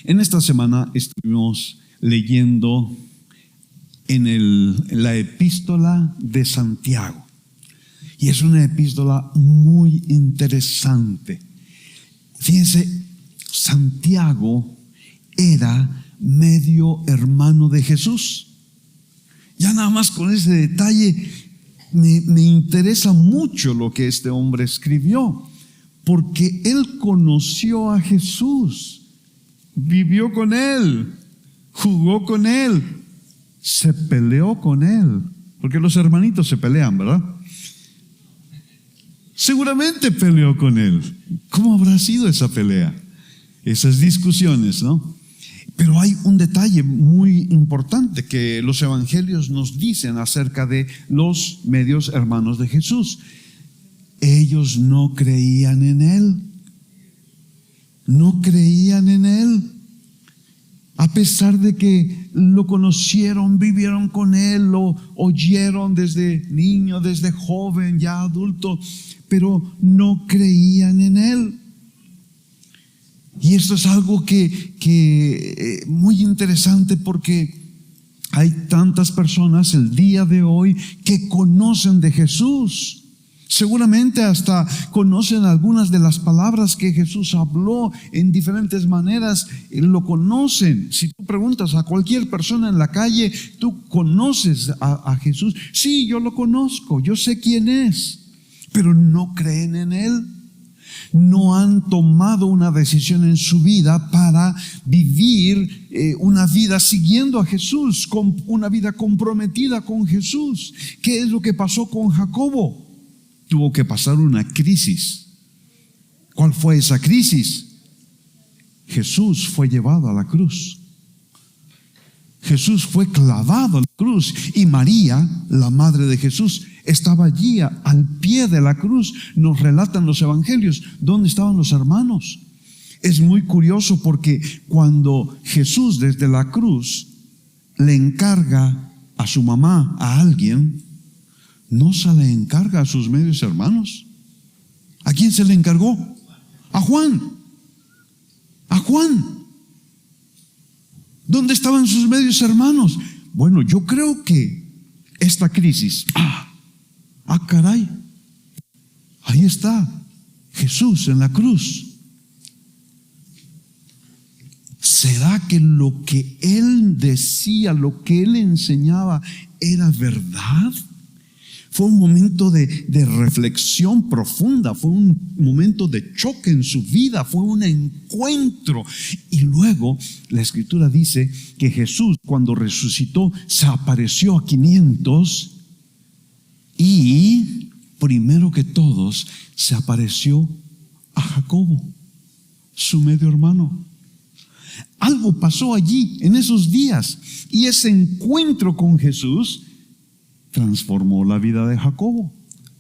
En esta semana estuvimos leyendo en la epístola de Santiago. Y es una epístola muy interesante. Fíjense, Santiago era medio hermano de Jesús. Ya nada más con ese detalle me interesa mucho lo que este hombre escribió, porque él conoció a Jesús, vivió con él, jugó con él, se peleó con él, porque los hermanitos se pelean, ¿verdad? Seguramente peleó con él. ¿Cómo habrá sido esa pelea? Esas discusiones, ¿no? Pero hay un detalle muy importante que los evangelios nos dicen acerca de los medios hermanos de Jesús. Ellos no creían en él. No creían en él. A pesar de que lo conocieron, vivieron con él, lo oyeron desde niño, desde joven, ya adulto, pero no creían en él. Y esto es algo que muy interesante, porque hay tantas personas el día de hoy que conocen de Jesús. Seguramente hasta conocen algunas de las palabras que Jesús habló en diferentes maneras, lo conocen. Si tú preguntas a cualquier persona en la calle, ¿tú conoces a Jesús? Sí, yo lo conozco, yo sé quién es, pero no creen en él. No han tomado una decisión en su vida para vivir una vida siguiendo a Jesús, con una vida comprometida con Jesús. ¿Qué es lo que pasó con Jacobo? Tuvo que pasar una crisis. ¿Cuál fue esa crisis? Jesús fue llevado a la cruz. Jesús fue clavado a la cruz, y María, la madre de Jesús, estaba allí al pie de la cruz. Nos relatan los evangelios dónde estaban los hermanos. Es muy curioso, porque cuando Jesús desde la cruz le encarga a su mamá a alguien, no se le encarga a sus medios hermanos. ¿A quién se le encargó? A Juan. A Juan. ¿Dónde estaban sus medios hermanos? Bueno, yo creo que esta crisis, caray, ahí está Jesús en la cruz. ¿Será que lo que él decía, lo que él enseñaba era verdad? Fue un momento de reflexión profunda, fue un momento de choque en su vida, fue un encuentro. Y luego la Escritura dice que Jesús, cuando resucitó, se apareció a 500, y primero que todos se apareció a Jacobo, su medio hermano. Algo pasó allí en esos días, y ese encuentro con Jesús transformó la vida de Jacobo,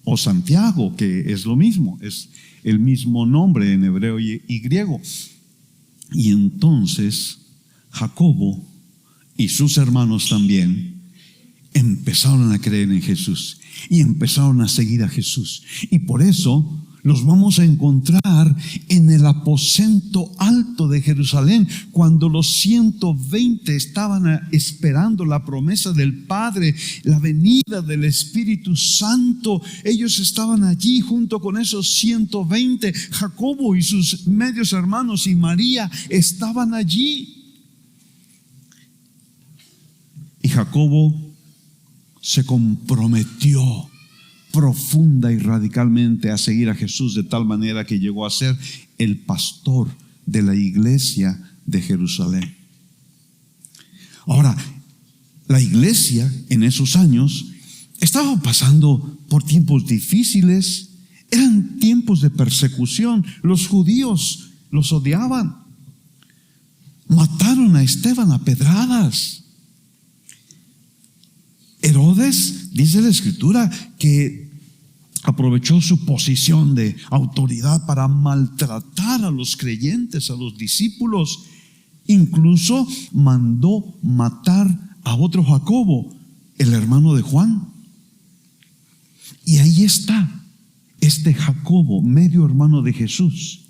o Santiago, que es lo mismo, es el mismo nombre en hebreo y griego. Y entonces Jacobo y sus hermanos también empezaron a creer en Jesús y empezaron a seguir a Jesús. Y por eso los vamos a encontrar en el aposento alto de Jerusalén, cuando los 120 estaban esperando la promesa del Padre, la venida del Espíritu Santo. Ellos estaban allí junto con esos 120. Jacobo y sus medios hermanos y María estaban allí. Y Jacobo se comprometió profunda y radicalmente a seguir a Jesús, de tal manera que llegó a ser el pastor de la iglesia de Jerusalén. Ahora, la iglesia en esos años estaba pasando por tiempos difíciles. Eran tiempos de persecución. Los judíos los odiaban. Mataron a Esteban a pedradas. Herodes, dice la Escritura, que aprovechó su posición de autoridad para maltratar a los creyentes, a los discípulos. Incluso mandó matar a otro Jacobo, el hermano de Juan. Y ahí está este Jacobo, medio hermano de Jesús,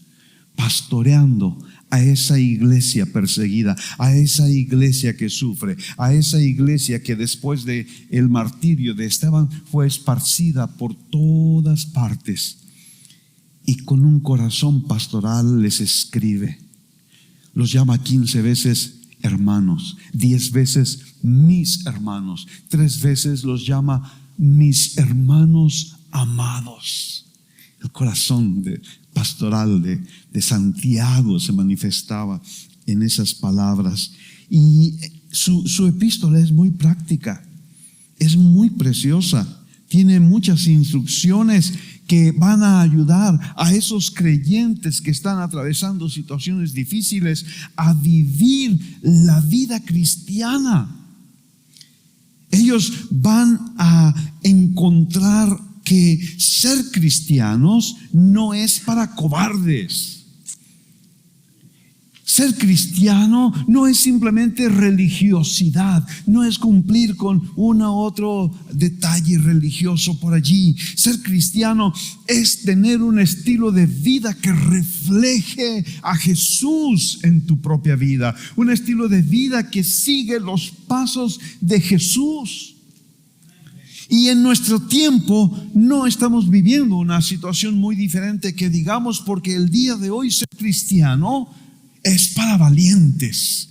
pastoreando a esa iglesia perseguida, a esa iglesia que sufre, a esa iglesia que después de el martirio de Esteban fue esparcida por todas partes, y con un corazón pastoral les escribe. Los llama 15 veces hermanos, 10 veces mis hermanos, 3 veces los llama mis hermanos amados. El corazón pastoral de Santiago se manifestaba en esas palabras. Y su epístola es muy práctica, es muy preciosa, tiene muchas instrucciones que van a ayudar a esos creyentes que están atravesando situaciones difíciles a vivir la vida cristiana. Ellos van a encontrar que ser cristianos no es para cobardes. Ser cristiano no es simplemente religiosidad, no es cumplir con uno u otro detalle religioso por allí. Ser cristiano es tener un estilo de vida que refleje a Jesús en tu propia vida, un estilo de vida que sigue los pasos de Jesús. Y en nuestro tiempo no estamos viviendo una situación muy diferente que digamos, porque el día de hoy ser cristiano es para valientes.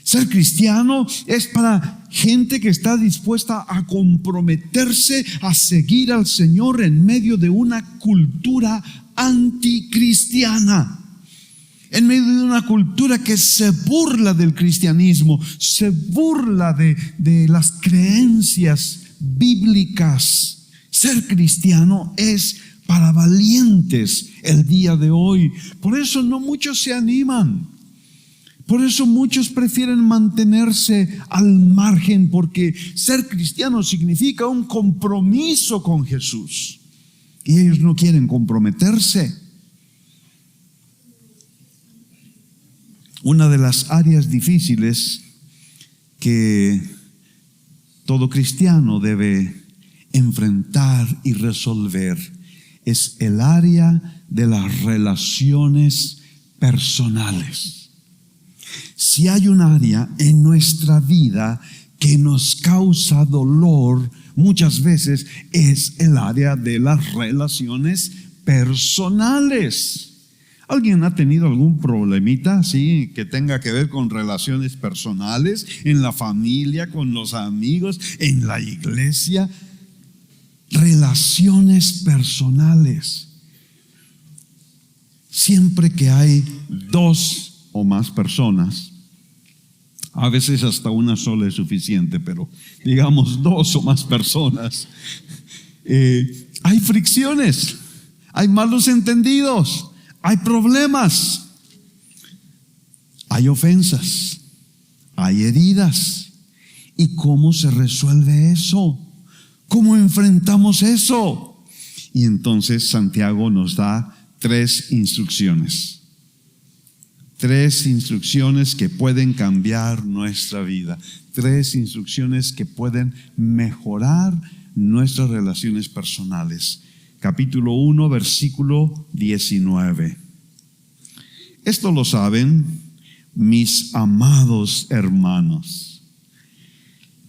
Ser cristiano es para gente que está dispuesta a comprometerse a seguir al Señor en medio de una cultura anticristiana, en medio de una cultura que se burla del cristianismo, se burla de las creencias bíblicas. Ser cristiano es para valientes el día de hoy. Por eso no muchos se animan. Por eso muchos prefieren mantenerse al margen, porque ser cristiano significa un compromiso con Jesús. Y ellos no quieren comprometerse. Una de las áreas difíciles que todo cristiano debe enfrentar y resolver es el área de las relaciones personales. Si hay un área en nuestra vida que nos causa dolor, muchas veces es el área de las relaciones personales. ¿Alguien ha tenido algún problemita así que tenga que ver con relaciones personales, en la familia, con los amigos, en la iglesia? Relaciones personales. Siempre que hay 2 o más personas, a veces hasta una sola es suficiente, pero digamos 2 o más personas, hay fricciones, hay malos entendidos, hay problemas, hay ofensas, hay heridas. ¿Y cómo se resuelve eso? ¿Cómo enfrentamos eso? Y entonces Santiago nos da 3 instrucciones. 3 instrucciones que pueden cambiar nuestra vida. 3 instrucciones que pueden mejorar nuestras relaciones personales. Capítulo 1, versículo 19. Esto lo saben mis amados hermanos.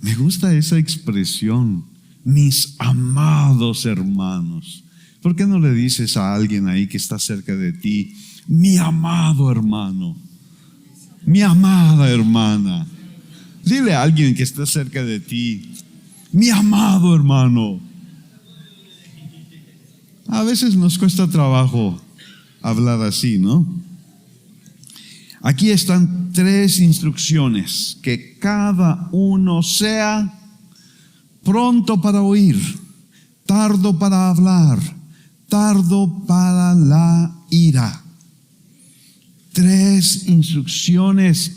Me gusta esa expresión, mis amados hermanos. ¿Por qué no le dices a alguien ahí que está cerca de ti, mi amado hermano, mi amada hermana? Dile a alguien que está cerca de ti, mi amado hermano. A veces nos cuesta trabajo hablar así, ¿no? Aquí están 3 instrucciones: que cada uno sea pronto para oír, tardo para hablar, tardo para la ira. 3 instrucciones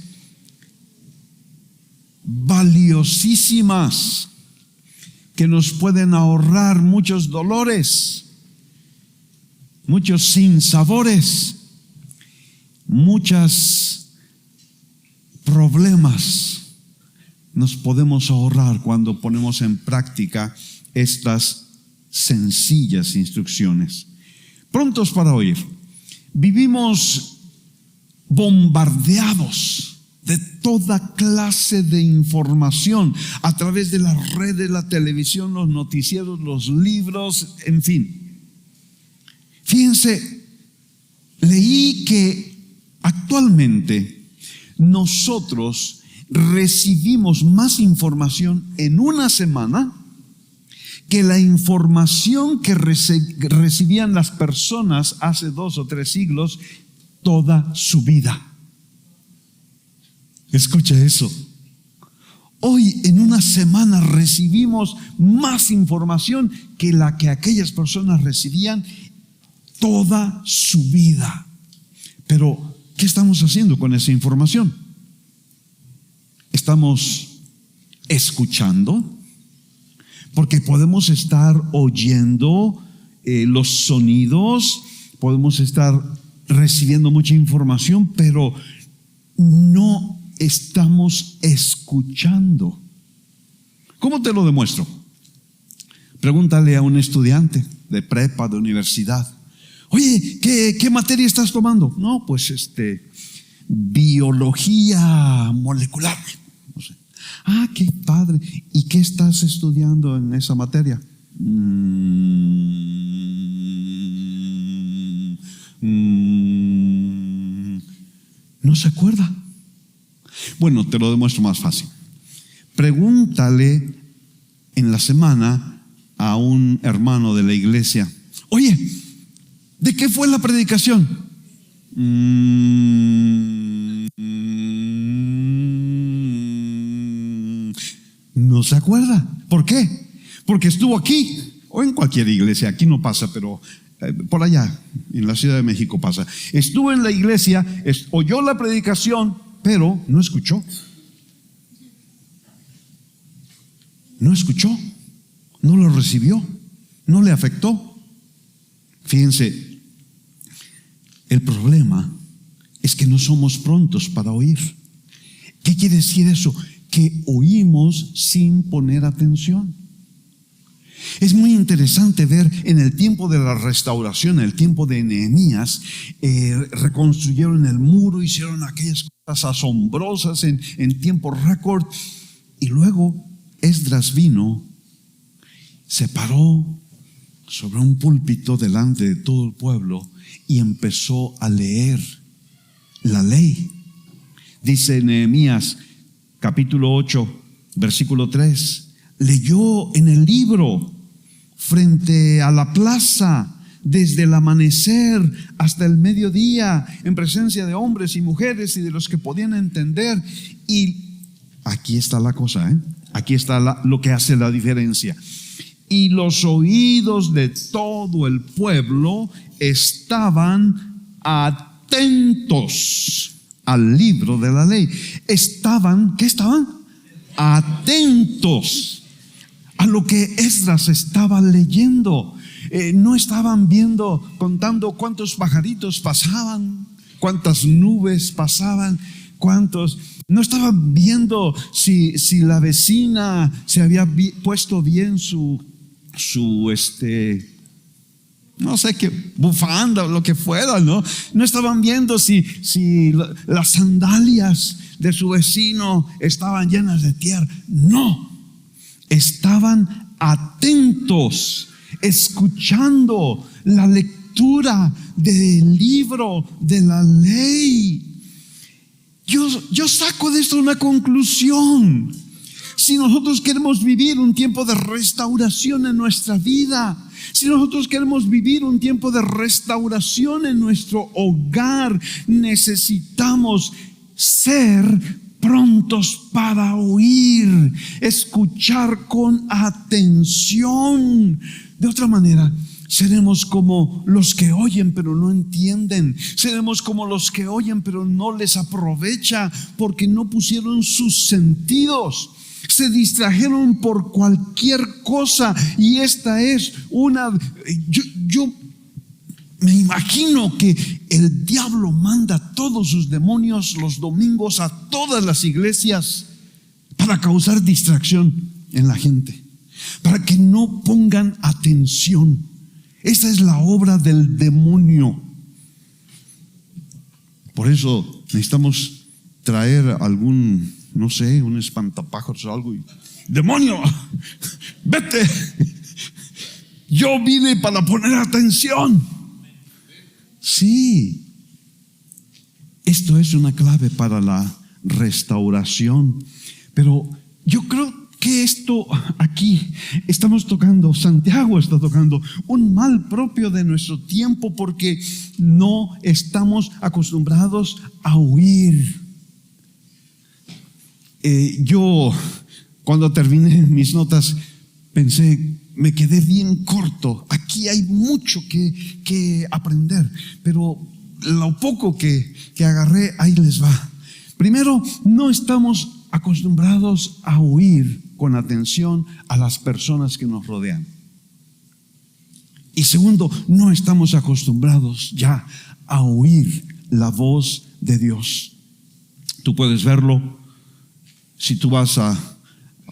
valiosísimas que nos pueden ahorrar muchos dolores, muchos sinsabores, muchos problemas. Nos podemos ahorrar cuando ponemos en práctica estas sencillas instrucciones. Prontos para oír. Vivimos bombardeados de toda clase de información a través de las redes, la televisión, los noticieros, los libros, en fin. Fíjense, leí que actualmente nosotros recibimos más información en una semana que la información que recibían las personas hace 2 o 3 siglos toda su vida. Escucha eso. Hoy en una semana recibimos más información que la que aquellas personas recibían toda su vida. Pero, ¿qué estamos haciendo con esa información? ¿Estamos escuchando? Porque podemos estar oyendo los sonidos, podemos estar recibiendo mucha información, pero no estamos escuchando. ¿Cómo te lo demuestro? Pregúntale a un estudiante de prepa, de universidad. Oye, ¿qué materia estás tomando? No, pues biología molecular. No sé. Ah, qué padre. ¿Y qué estás estudiando en esa materia? No se acuerda. Bueno, te lo demuestro más fácil. Pregúntale en la semana a un hermano de la iglesia. Oye, ¿de qué fue la predicación? No se acuerda. ¿Por qué? Porque estuvo aquí o en cualquier iglesia. Aquí no pasa, pero por allá, en la Ciudad de México pasa. Estuvo en la iglesia, oyó la predicación, pero no escuchó. No escuchó, no lo recibió, no le afectó. Fíjense, el problema es que no somos prontos para oír. ¿Qué quiere decir eso? Que oímos sin poner atención. Es muy interesante ver en el tiempo de la restauración, en el tiempo de Nehemías, reconstruyeron el muro, hicieron aquellas cosas asombrosas en tiempo récord, y luego Esdras vino, se paró sobre un púlpito delante de todo el pueblo y empezó a leer la ley. Dice Nehemías capítulo 8 versículo 3, leyó en el libro frente a la plaza desde el amanecer hasta el mediodía, en presencia de hombres y mujeres y de los que podían entender. Y aquí está la cosa, aquí está lo que hace la diferencia. Y los oídos de todo el pueblo estaban atentos al libro de la ley. ¿Qué estaban? Atentos a lo que Esdras estaba leyendo. No estaban viendo, contando cuántos pajaritos pasaban, cuántas nubes pasaban, no estaban viendo si la vecina se había puesto bien su no sé qué, bufanda o lo que fuera, ¿no? No estaban viendo si las sandalias de su vecino estaban llenas de tierra. No, estaban atentos, escuchando la lectura del libro de la ley. Yo saco de esto una conclusión. Si nosotros queremos vivir un tiempo de restauración en nuestra vida, si nosotros queremos vivir un tiempo de restauración en nuestro hogar, necesitamos ser prontos para oír, escuchar con atención. De otra manera, seremos como los que oyen pero no entienden. Seremos como los que oyen pero no les aprovecha, porque no pusieron sus sentidos. Se distrajeron por cualquier cosa, y esta es yo me imagino que el diablo manda a todos sus demonios los domingos a todas las iglesias para causar distracción en la gente, para que no pongan atención. Esa es la obra del demonio. Por eso Necesitamos traer algún, no sé, un espantapájaros o algo. ¡Demonio! ¡Vete! Yo vine para poner atención. Sí. Esto es una clave para la restauración. Pero yo creo que esto aquí estamos tocando, Santiago está tocando un mal propio de nuestro tiempo, porque no estamos acostumbrados a huir. Yo cuando terminé mis notas pensé, me quedé bien corto. Aquí hay mucho que aprender, pero lo poco que agarré, ahí les va. Primero, no estamos acostumbrados a huir con atención a las personas que nos rodean. Y segundo, no estamos acostumbrados ya a oír la voz de Dios. Tú puedes verlo si tú vas a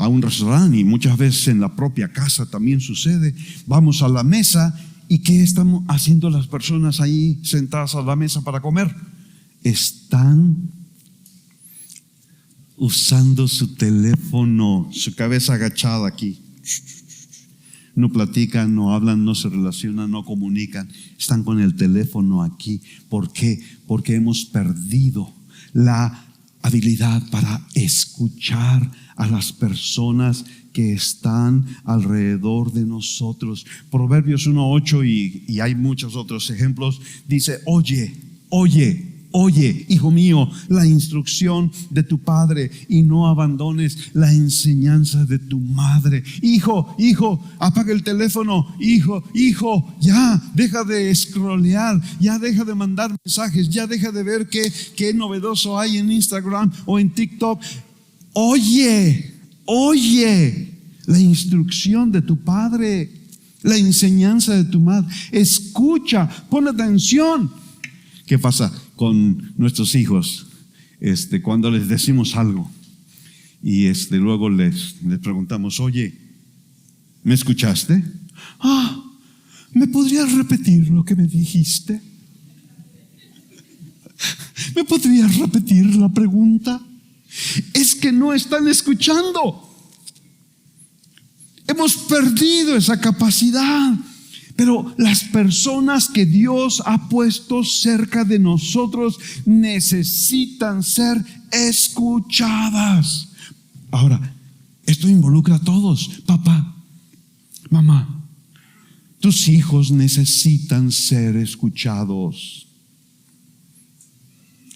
un restaurante, y muchas veces en la propia casa también sucede. Vamos a la mesa y ¿qué están haciendo las personas ahí sentadas a la mesa para comer? Están usando su teléfono, su cabeza agachada aquí. No platican, no hablan, no se relacionan, no comunican. Están con el teléfono aquí. ¿Por qué? Porque hemos perdido la habilidad para escuchar a las personas que están alrededor de nosotros. Proverbios 1:8 y hay muchos otros ejemplos. Dice, oye, hijo mío, la instrucción de tu padre y no abandones la enseñanza de tu madre. Hijo, apaga el teléfono. Hijo, ya deja de scrollear, ya deja de mandar mensajes, ya deja de ver qué novedoso hay en Instagram o en TikTok. Oye, la instrucción de tu padre, la enseñanza de tu madre. Escucha, pon atención. ¿Qué pasa con nuestros hijos? Cuando les decimos algo y luego les preguntamos, oye, ¿me escuchaste? ¿Me podrías repetir lo que me dijiste? ¿Me podrías repetir la pregunta? Es que no están escuchando. Hemos perdido esa capacidad. Pero las personas que Dios ha puesto cerca de nosotros necesitan ser escuchadas. Ahora, esto involucra a todos. Papá, mamá, tus hijos necesitan ser escuchados.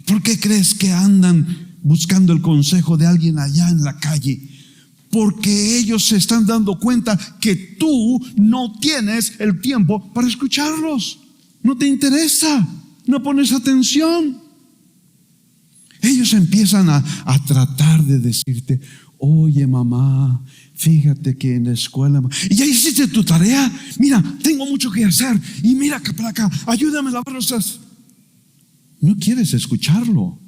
¿Por qué crees que andan buscando el consejo de alguien allá en la calle? Porque ellos se están dando cuenta que tú no tienes el tiempo para escucharlos. No te interesa, no pones atención. Ellos empiezan a tratar de decirte, oye mamá, fíjate que en la escuela, y ya hiciste tu tarea, mira, tengo mucho que hacer, y mira acá para acá, ayúdame a lavar los trastes. No quieres escucharlo,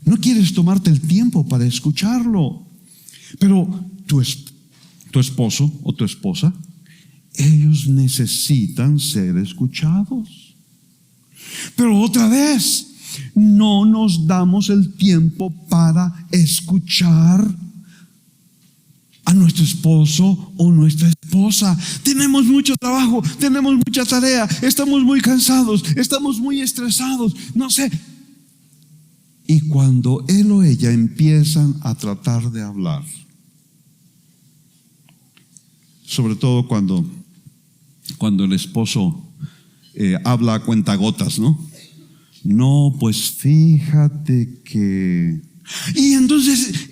no quieres tomarte el tiempo para escucharlo. Pero tu esposo o tu esposa, ellos necesitan ser escuchados. Pero otra vez, no nos damos el tiempo para escuchar a nuestro esposo o nuestra esposa. Tenemos mucho trabajo, tenemos mucha tarea, estamos muy cansados, estamos muy estresados, no sé. Y cuando él o ella empiezan a tratar de hablar, sobre todo cuando el esposo habla a cuentagotas, no, pues fíjate que... Y entonces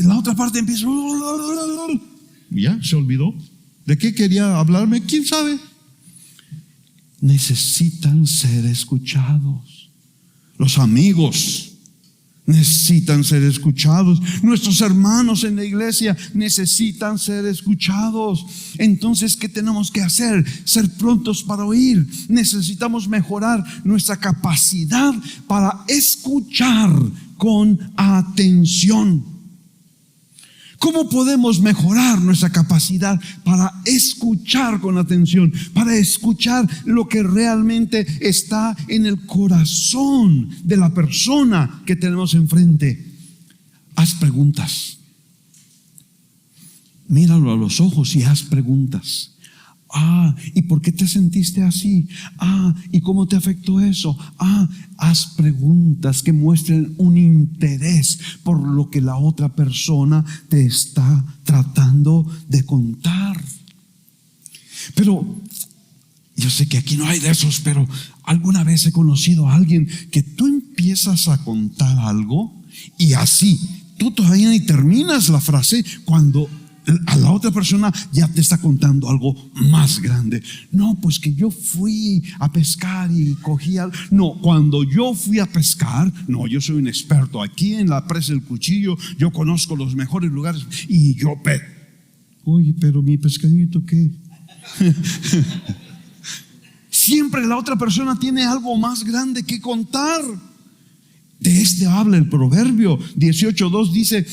la otra parte empieza... Ya, se olvidó. ¿De qué quería hablarme? ¿Quién sabe? Necesitan ser escuchados. Los amigos necesitan ser escuchados. Nuestros hermanos en la iglesia necesitan ser escuchados. Entonces, ¿qué tenemos que hacer? Ser prontos para oír. Necesitamos mejorar nuestra capacidad para escuchar con atención. ¿Cómo podemos mejorar nuestra capacidad para escuchar con atención, para escuchar lo que realmente está en el corazón de la persona que tenemos enfrente? Haz preguntas. Míralo a los ojos y haz preguntas. ¿Y por qué te sentiste así? ¿Y cómo te afectó eso? Haz preguntas que muestren un interés por lo que la otra persona te está tratando de contar. Pero yo sé que aquí no hay de esos, pero alguna vez he conocido a alguien que tú empiezas a contar algo y así, tú todavía ni terminas la frase cuando a la otra persona ya te está contando algo más grande. No, pues que yo fui a pescar y cogí algo. No, cuando yo fui a pescar, no, yo soy un experto aquí en la presa del Cuchillo, yo conozco los mejores lugares y yo oye, pero mi pescadito, ¿qué? Siempre la otra persona tiene algo más grande que contar. De este habla el Proverbio 18:2, dice: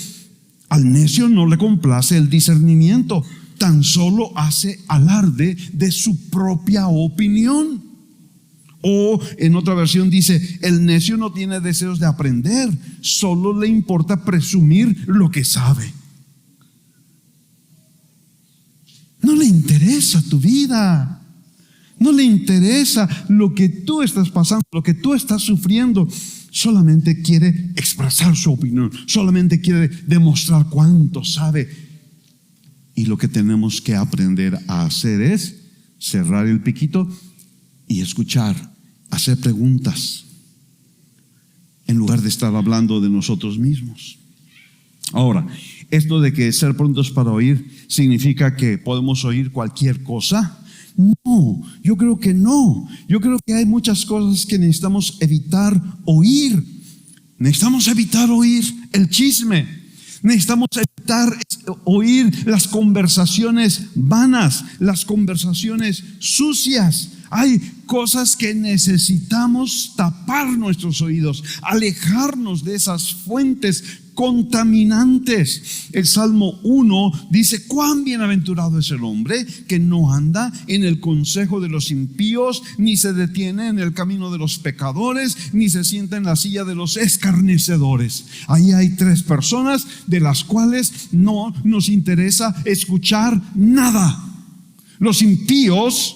al necio no le complace el discernimiento, tan solo hace alarde de su propia opinión. O en otra versión dice: el necio no tiene deseos de aprender, solo le importa presumir lo que sabe. No le interesa tu vida, no le interesa lo que tú estás pasando, lo que tú estás sufriendo. Solamente quiere expresar su opinión, solamente quiere demostrar cuánto sabe. Y lo que tenemos que aprender a hacer es cerrar el piquito y escuchar, hacer preguntas, en lugar de estar hablando de nosotros mismos. Ahora, esto de que ser prontos para oír significa que podemos oír cualquier cosa. No, yo creo que no. Yo creo que hay muchas cosas que necesitamos evitar oír. Necesitamos evitar oír el chisme. Necesitamos evitar oír las conversaciones vanas, las conversaciones sucias. Hay cosas que necesitamos tapar nuestros oídos, alejarnos de esas fuentes contaminantes. El Salmo 1 dice: cuán bienaventurado es el hombre que no anda en el consejo de los impíos, ni se detiene en el camino de los pecadores, ni se sienta en la silla de los escarnecedores. Ahí hay tres personas de las cuales no nos interesa escuchar nada: los impíos,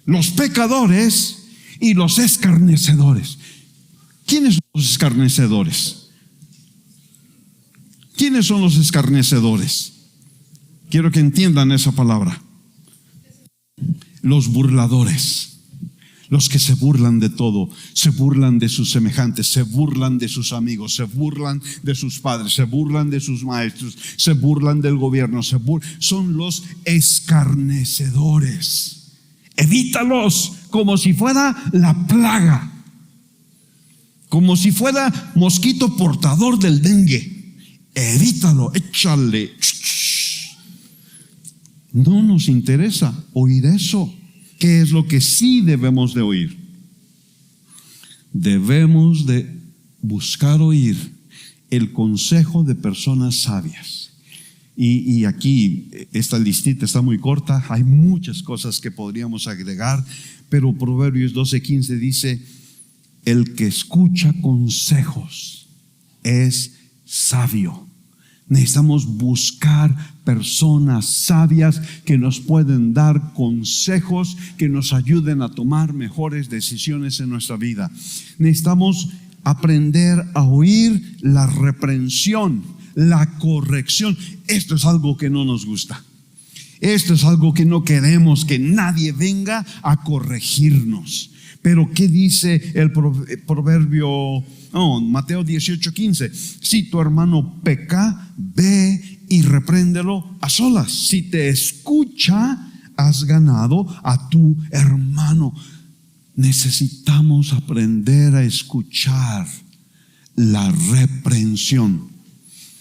los pecadores y los escarnecedores. ¿Quiénes son los escarnecedores? ¿Quiénes son los escarnecedores? Quiero que entiendan esa palabra. Los burladores, los que se burlan de todo, se burlan de sus semejantes, se burlan de sus amigos, se burlan de sus padres, se burlan de sus maestros, se burlan del gobierno, son los escarnecedores. Evítalos como si fuera la plaga, como si fuera mosquito portador del dengue. Evítalo, échale. No nos interesa oír eso. ¿Qué es lo que sí debemos de oír? Debemos de buscar oír el consejo de personas sabias. Y aquí esta listita está muy corta, hay muchas cosas que podríamos agregar, pero Proverbios 12:15 dice: el que escucha consejos es sabio. Necesitamos buscar personas sabias que nos pueden dar consejos, que nos ayuden a tomar mejores decisiones en nuestra vida. Necesitamos aprender a oír la reprensión, la corrección. Esto es algo que no nos gusta. Esto es algo que no queremos, que nadie venga a corregirnos. Pero ¿qué dice el proverbio? Mateo 18:15. Si tu hermano peca, ve y repréndelo a solas. Si te escucha, has ganado a tu hermano. Necesitamos aprender a escuchar la reprensión.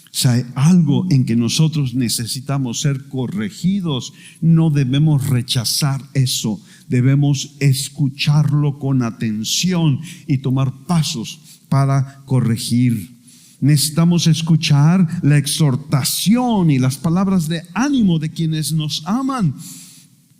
O sea, hay algo en que nosotros necesitamos ser corregidos. No debemos rechazar eso. Debemos escucharlo con atención y tomar pasos para corregir. Necesitamos escuchar la exhortación y las palabras de ánimo de quienes nos aman.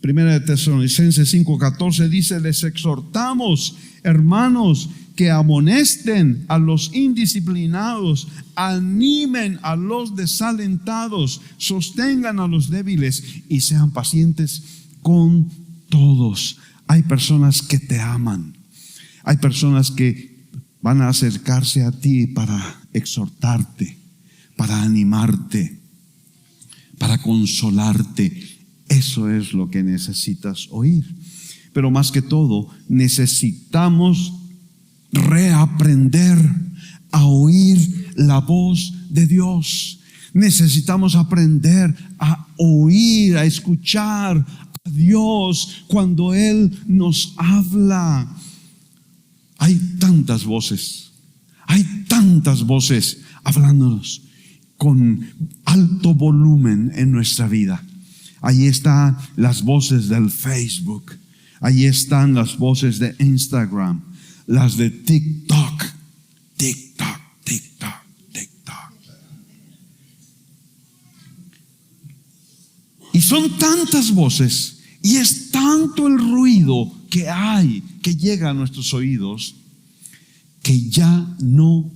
Primera de Tesalonicenses 5:14 dice: les exhortamos, hermanos, que amonesten a los indisciplinados, animen a los desalentados, sostengan a los débiles y sean pacientes con todos. Hay personas que te aman. Hay personas que van a acercarse a ti para exhortarte, para animarte, para consolarte. Eso es lo que necesitas oír. Pero más que todo, necesitamos reaprender a oír la voz de Dios. Necesitamos aprender a oír, a escuchar a Dios cuando Él nos habla. Hay tantas voces hablándonos con alto volumen en nuestra vida. Ahí están las voces del Facebook, ahí están las voces de Instagram, las de TikTok. Y son tantas voces y es tanto el ruido que hay, que llega a nuestros oídos, que ya no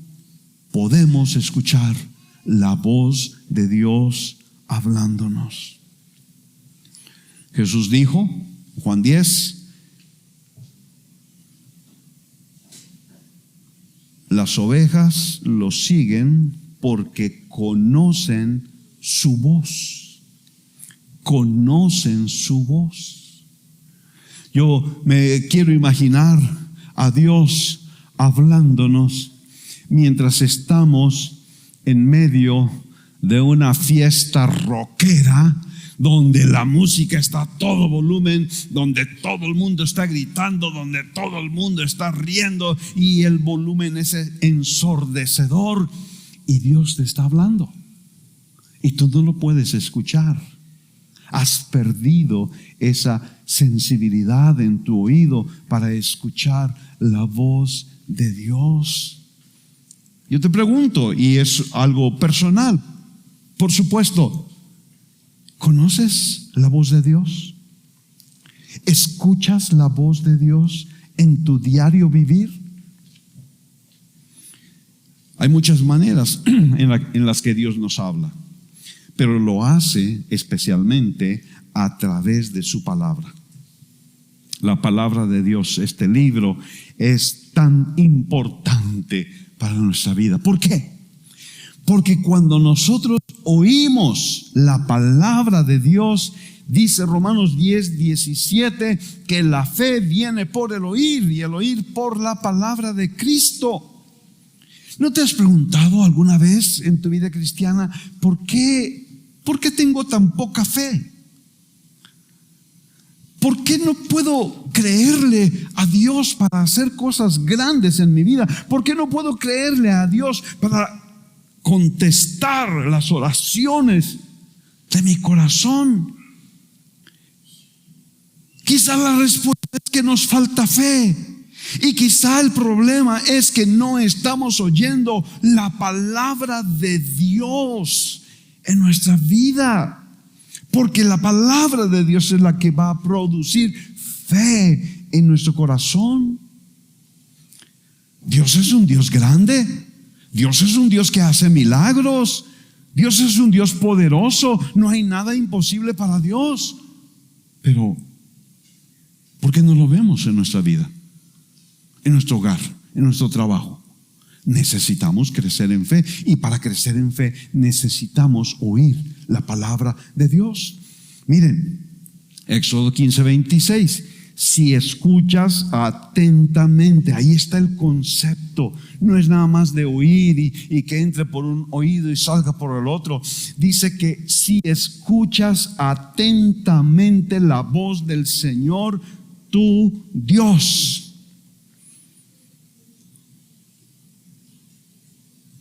podemos escuchar la voz de Dios hablándonos. Jesús dijo, Juan 10, las ovejas lo siguen porque conocen su voz. Conocen su voz. Yo me quiero imaginar a Dios hablándonos mientras estamos en medio de una fiesta rockera, donde la música está a todo volumen, donde todo el mundo está gritando, donde todo el mundo está riendo y el volumen es ensordecedor, y Dios te está hablando y tú no lo puedes escuchar. Has perdido esa sensibilidad en tu oído para escuchar la voz de Dios. Yo te pregunto, y es algo personal, por supuesto, ¿conoces la voz de Dios? ¿Escuchas la voz de Dios en tu diario vivir? Hay muchas maneras en las que Dios nos habla, pero lo hace especialmente a través de su palabra. La palabra de Dios, este libro, es tan importante para nuestra vida. ¿Por qué? Porque cuando nosotros oímos la palabra de Dios, dice Romanos 10:17, que la fe viene por el oír y el oír por la palabra de Cristo. ¿No te has preguntado alguna vez en tu vida cristiana por qué tengo tan poca fe? ¿Por qué no puedo creerle a Dios para hacer cosas grandes en mi vida? ¿Por qué no puedo creerle a Dios para contestar las oraciones de mi corazón? Quizá la respuesta es que nos falta fe. Y quizá el problema es que no estamos oyendo la palabra de Dios en nuestra vida. Porque la palabra de Dios es la que va a producir fe en nuestro corazón. Dios es un Dios grande. Dios es un Dios que hace milagros. Dios es un Dios poderoso. No hay nada imposible para Dios. Pero, ¿por qué no lo vemos en nuestra vida? En nuestro hogar, en nuestro trabajo. Necesitamos crecer en fe, y para crecer en fe necesitamos oír la palabra de Dios. Miren, Éxodo 15:26. Si escuchas atentamente, ahí está el concepto. No es nada más de oír y que entre por un oído y salga por el otro. Dice que si escuchas atentamente la voz del Señor tu Dios.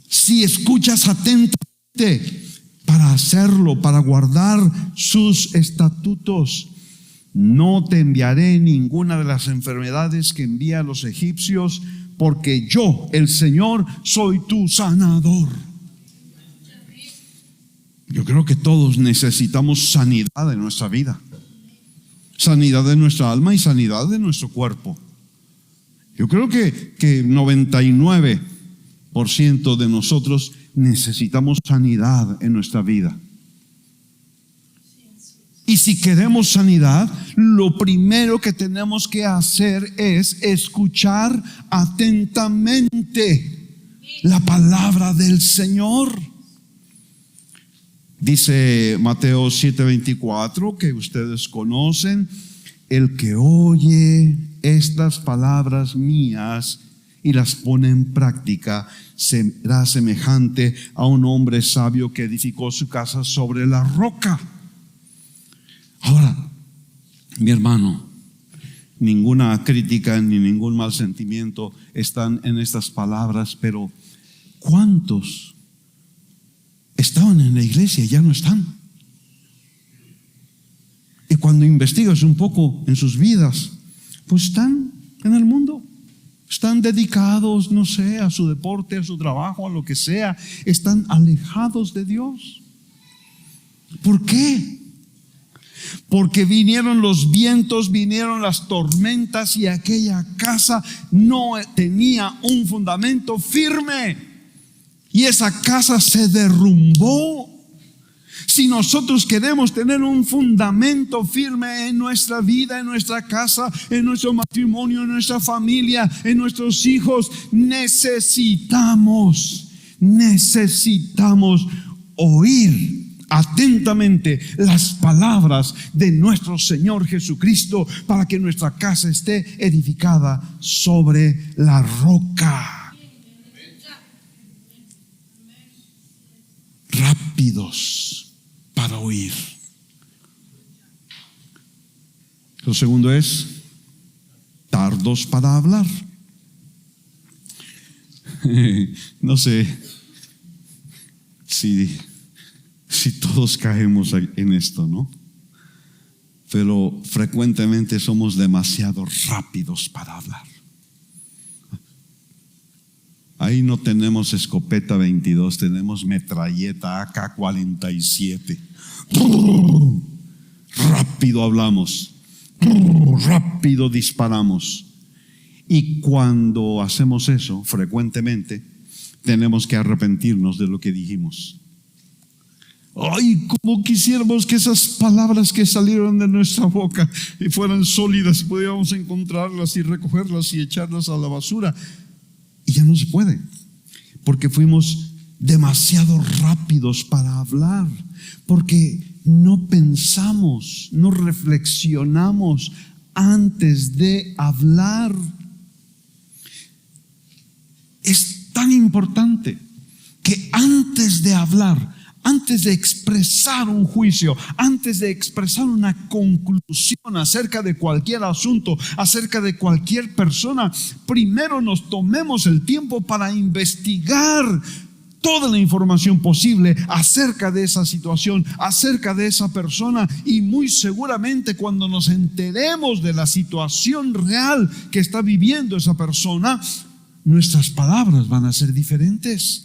Si escuchas atentamente para hacerlo, para guardar sus estatutos, no te enviaré ninguna de las enfermedades que envía a los egipcios porque yo, el Señor, soy tu sanador. Yo creo que todos necesitamos sanidad en nuestra vida, sanidad de nuestra alma y sanidad de nuestro cuerpo. Yo creo que 99% de nosotros necesitamos sanidad en nuestra vida. Y si queremos sanidad, lo primero que tenemos que hacer es escuchar atentamente la palabra del Señor. Dice Mateo 7:24, que ustedes conocen: el que oye estas palabras mías y las pone en práctica será semejante a un hombre sabio que edificó su casa sobre la roca. Ahora, mi hermano, ninguna crítica ni ningún mal sentimiento están en estas palabras, pero ¿cuántos estaban en la iglesia y ya no están? Y cuando investigas un poco en sus vidas, pues están en el mundo, están dedicados, no sé, a su deporte, a su trabajo, a lo que sea, están alejados de Dios. ¿Por qué? Porque vinieron los vientos, vinieron las tormentas y aquella casa no tenía un fundamento firme y esa casa se derrumbó. Si nosotros queremos tener un fundamento firme en nuestra vida, en nuestra casa, en nuestro matrimonio, en nuestra familia, en nuestros hijos, necesitamos oír atentamente las palabras de nuestro Señor Jesucristo para que nuestra casa esté edificada sobre la roca. Rápidos para oír. Lo segundo es tardos para hablar. No sé si todos caemos en esto, ¿no? Pero frecuentemente somos demasiado rápidos para hablar. Ahí no tenemos escopeta 22, tenemos metralleta AK-47. Rápido hablamos, rápido disparamos. Y cuando hacemos eso, frecuentemente tenemos que arrepentirnos de lo que dijimos. Ay, como quisiéramos que esas palabras que salieron de nuestra boca fueran sólidas y pudiéramos encontrarlas y recogerlas y echarlas a la basura. Y ya no se puede, porque fuimos demasiado rápidos para hablar, porque no pensamos, no reflexionamos antes de hablar. Es tan importante que antes de hablar, antes de expresar un juicio, antes de expresar una conclusión acerca de cualquier asunto, acerca de cualquier persona, primero nos tomemos el tiempo para investigar toda la información posible acerca de esa situación, acerca de esa persona, y muy seguramente cuando nos enteremos de la situación real que está viviendo esa persona, nuestras palabras van a ser diferentes.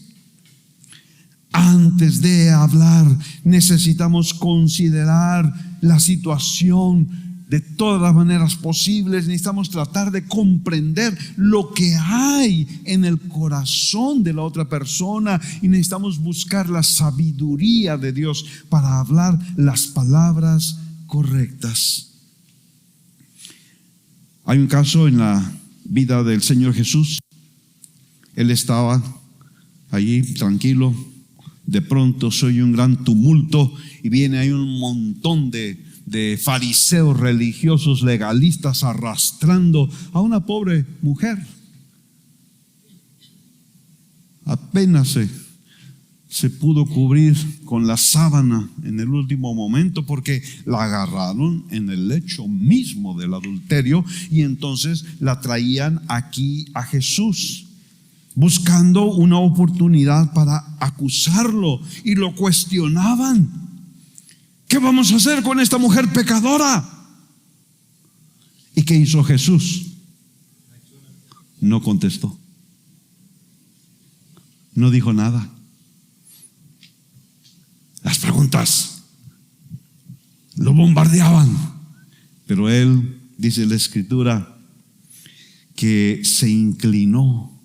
Antes de hablar, necesitamos considerar la situación de todas las maneras posibles. Necesitamos tratar de comprender lo que hay en el corazón de la otra persona y necesitamos buscar la sabiduría de Dios para hablar las palabras correctas. Hay un caso en la vida del Señor Jesús. Él estaba allí tranquilo. De pronto se oye un gran tumulto y viene ahí un montón de fariseos religiosos legalistas arrastrando a una pobre mujer. Apenas se pudo cubrir con la sábana en el último momento porque la agarraron en el lecho mismo del adulterio y entonces la traían aquí a Jesús, buscando una oportunidad para acusarlo, y lo cuestionaban. ¿Qué vamos a hacer con esta mujer pecadora? ¿Y qué hizo Jesús? No contestó. no dijo nada. Las preguntas lo bombardeaban, pero él, dice la Escritura, que se inclinó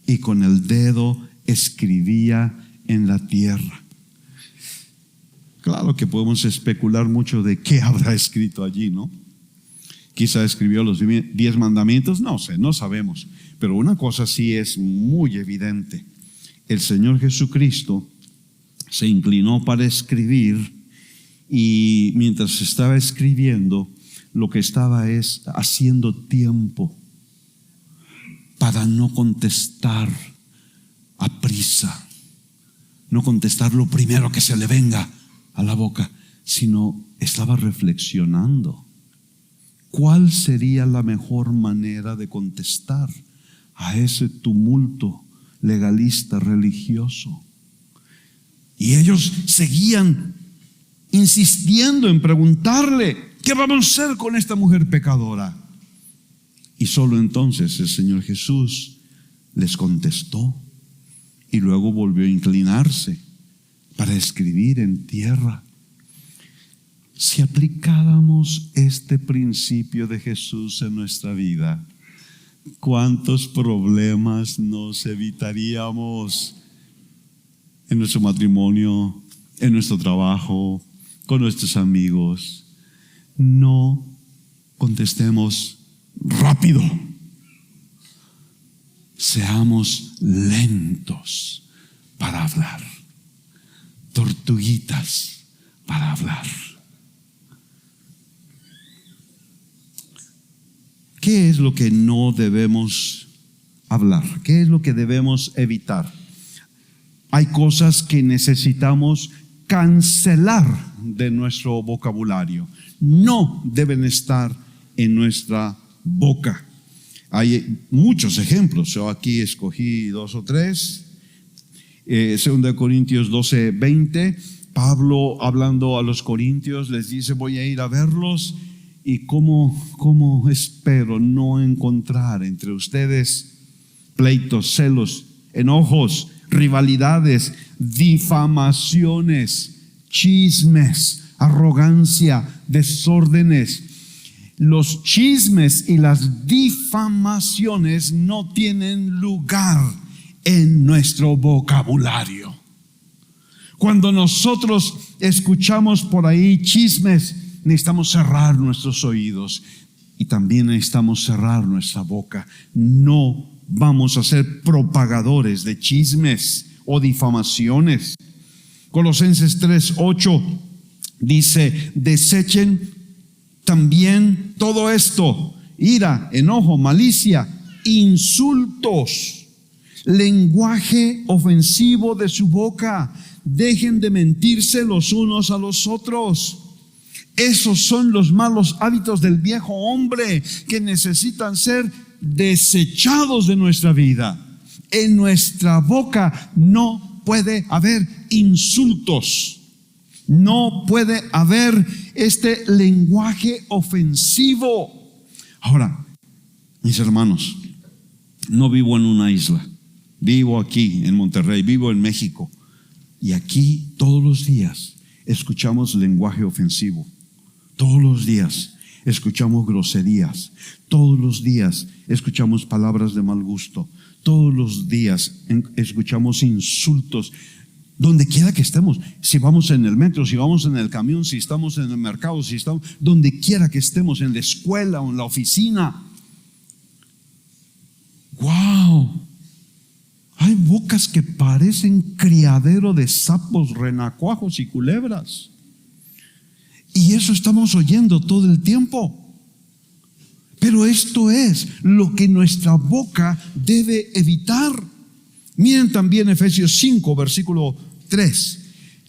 y con el dedo escribía en la tierra. Claro que podemos especular mucho de qué habrá escrito allí, ¿no? Quizá escribió los 10 mandamientos, no sé, no sabemos. Pero una cosa sí es muy evidente: el Señor Jesucristo se inclinó para escribir, y mientras estaba escribiendo, lo que estaba es haciendo tiempo para no contestar a prisa, no contestar lo primero que se le venga a la boca, sino estaba reflexionando cuál sería la mejor manera de contestar a ese tumulto legalista religioso. Y ellos seguían insistiendo en preguntarle: ¿qué vamos a hacer con esta mujer pecadora? Y solo entonces el Señor Jesús les contestó, y luego volvió a inclinarse para escribir en tierra. Si aplicáramos este principio de Jesús en nuestra vida, ¿cuántos problemas nos evitaríamos en nuestro matrimonio, en nuestro trabajo, con nuestros amigos? No contestemos rápido. Seamos lentos para hablar, tortuguitas para hablar. ¿Qué es lo que no debemos hablar? ¿Qué es lo que debemos evitar? Hay cosas que necesitamos cancelar de nuestro vocabulario. No deben estar en nuestra boca. Hay muchos ejemplos. Yo aquí escogí 2 o 3. 2 Corintios 12:20. Pablo, hablando a los corintios, les dice: voy a ir a verlos, y cómo espero no encontrar entre ustedes pleitos, celos, enojos, rivalidades, difamaciones, chismes, arrogancia, desórdenes. Los chismes y las difamaciones no tienen lugar en nuestro vocabulario. Cuando nosotros escuchamos por ahí chismes, necesitamos cerrar nuestros oídos, y también necesitamos cerrar nuestra boca. No vamos a ser propagadores de chismes o difamaciones. Colosenses 3:8 dice: desechen también todo esto: ira, enojo, malicia, insultos, lenguaje ofensivo de su boca. Dejen de mentirse los unos a los otros. Esos son los malos hábitos del viejo hombre que necesitan ser desechados de nuestra vida. En nuestra boca no puede haber insultos, no puede haber este lenguaje ofensivo. Ahora, mis hermanos, no vivo en una isla, vivo aquí en Monterrey, vivo en México, y aquí todos los días escuchamos lenguaje ofensivo. Todos los días escuchamos groserías. Todos los días escuchamos palabras de mal gusto. Todos los días escuchamos insultos. Donde quiera que estemos, si vamos en el metro, si vamos en el camión, si estamos en el mercado, si estamos donde quiera que estemos, en la escuela o en la oficina. ¡Wow! Hay bocas que parecen criadero de sapos, renacuajos y culebras. Y eso estamos oyendo todo el tiempo. Pero esto es lo que nuestra boca debe evitar. Miren también Efesios 5, versículo 3.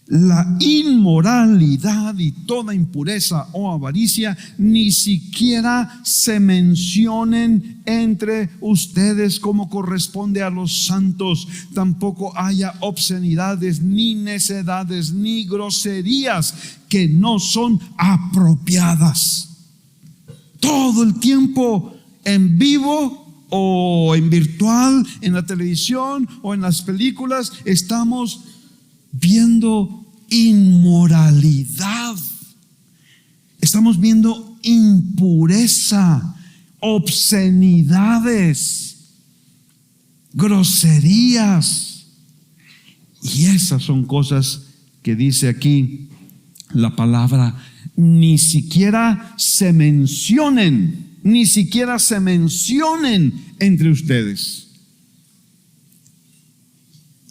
La inmoralidad y toda impureza o avaricia ni siquiera se mencionen entre ustedes como corresponde a los santos. Tampoco haya obscenidades, ni necedades, ni groserías que no son apropiadas. Todo el tiempo, en vivo o en virtual, en la televisión o en las películas, estamos viendo inmoralidad. Estamos viendo impureza, obscenidades, groserías. Y esas son cosas que dice aquí la palabra, ni siquiera se mencionen entre ustedes.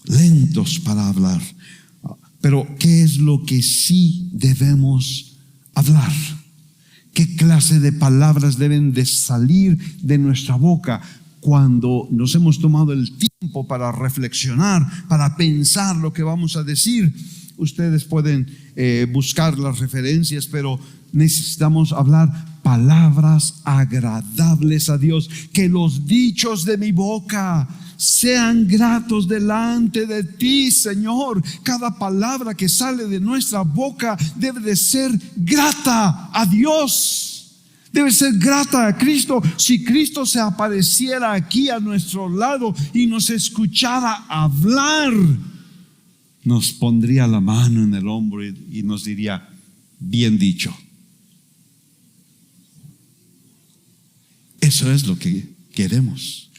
Lentos para hablar. Pero ¿qué es lo que sí debemos hablar? ¿Qué clase de palabras deben de salir de nuestra boca cuando nos hemos tomado el tiempo para reflexionar, para pensar lo que vamos a decir? Ustedes pueden buscar las referencias, pero necesitamos hablar palabras agradables a Dios. Que los dichos de mi boca sean gratos delante de ti, Señor. Cada palabra que sale de nuestra boca debe de ser grata a Dios, debe ser grata a Cristo. Si Cristo se apareciera aquí a nuestro lado y nos escuchara hablar, nos pondría la mano en el hombro y nos diría, bien dicho. Eso es lo que queremos.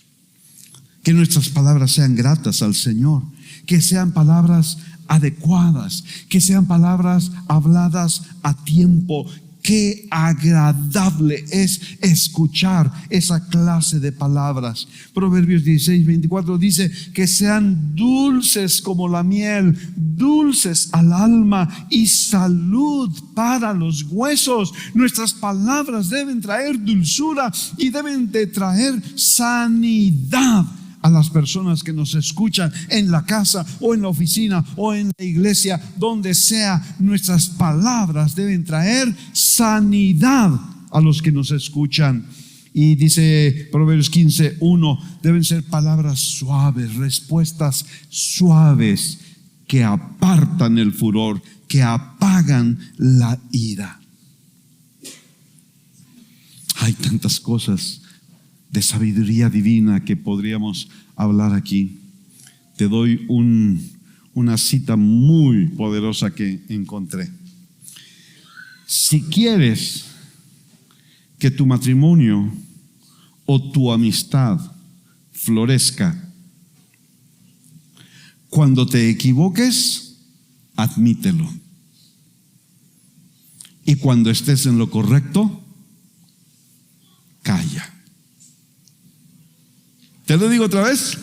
Que nuestras palabras sean gratas al Señor, que sean palabras adecuadas, que sean palabras habladas a tiempo. Qué agradable es escuchar esa clase de palabras. Proverbios 16:24 dice que sean dulces como la miel, dulces al alma y salud para los huesos. Nuestras palabras deben traer dulzura y deben de traer sanidad a las personas que nos escuchan en la casa o en la oficina o en la iglesia, donde sea. Nuestras palabras deben traer sanidad a los que nos escuchan. Y dice Proverbios 15:1, deben ser palabras suaves, respuestas suaves que apartan el furor, que apagan la ira. Hay tantas cosas de sabiduría divina que podríamos hablar aquí. Te doy una cita muy poderosa que encontré. Si quieres que tu matrimonio o tu amistad florezca, cuando te equivoques, admítelo. Y cuando estés en lo correcto, calla. Te lo digo otra vez.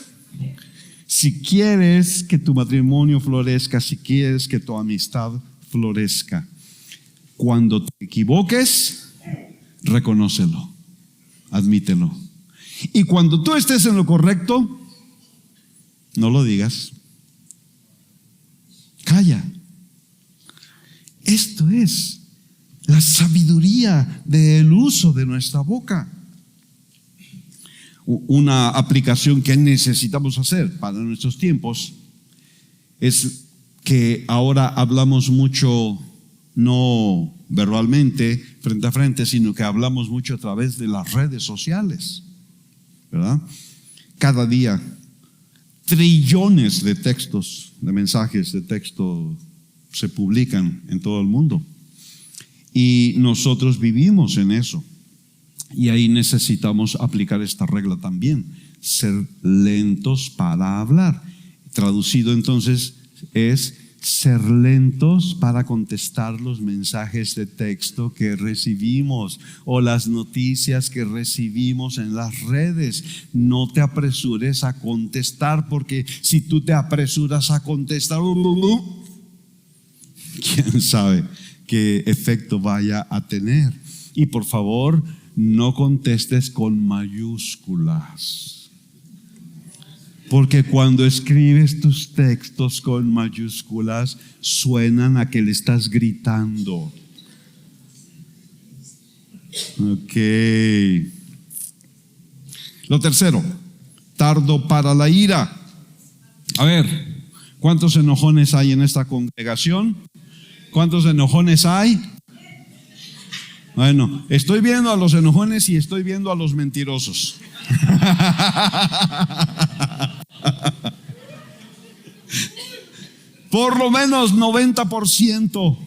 Si quieres que tu matrimonio florezca, si quieres que tu amistad florezca, cuando te equivoques, reconócelo, admítelo. Y cuando tú estés en lo correcto, no lo digas. Calla. Esto es la sabiduría del uso de nuestra boca. Una aplicación que necesitamos hacer para nuestros tiempos es que ahora hablamos mucho, no verbalmente, frente a frente, sino que hablamos mucho a través de las redes sociales, ¿verdad? Cada día, trillones de textos, de mensajes de texto se publican en todo el mundo. Y nosotros vivimos en eso. Y ahí necesitamos aplicar esta regla también, ser lentos para hablar. Traducido entonces es ser lentos para contestar los mensajes de texto que recibimos o las noticias que recibimos en las redes. No te apresures a contestar, porque si tú te apresuras a contestar, quién sabe qué efecto vaya a tener. Y por favor, no contestes con mayúsculas, porque cuando escribes tus textos con mayúsculas suenan a que le estás gritando. Ok. Lo tercero, tardo para la ira. A ver, ¿cuántos enojones hay en esta congregación? ¿Cuántos enojones hay? Bueno, estoy viendo a los enojones y estoy viendo a los mentirosos. Por lo menos 90%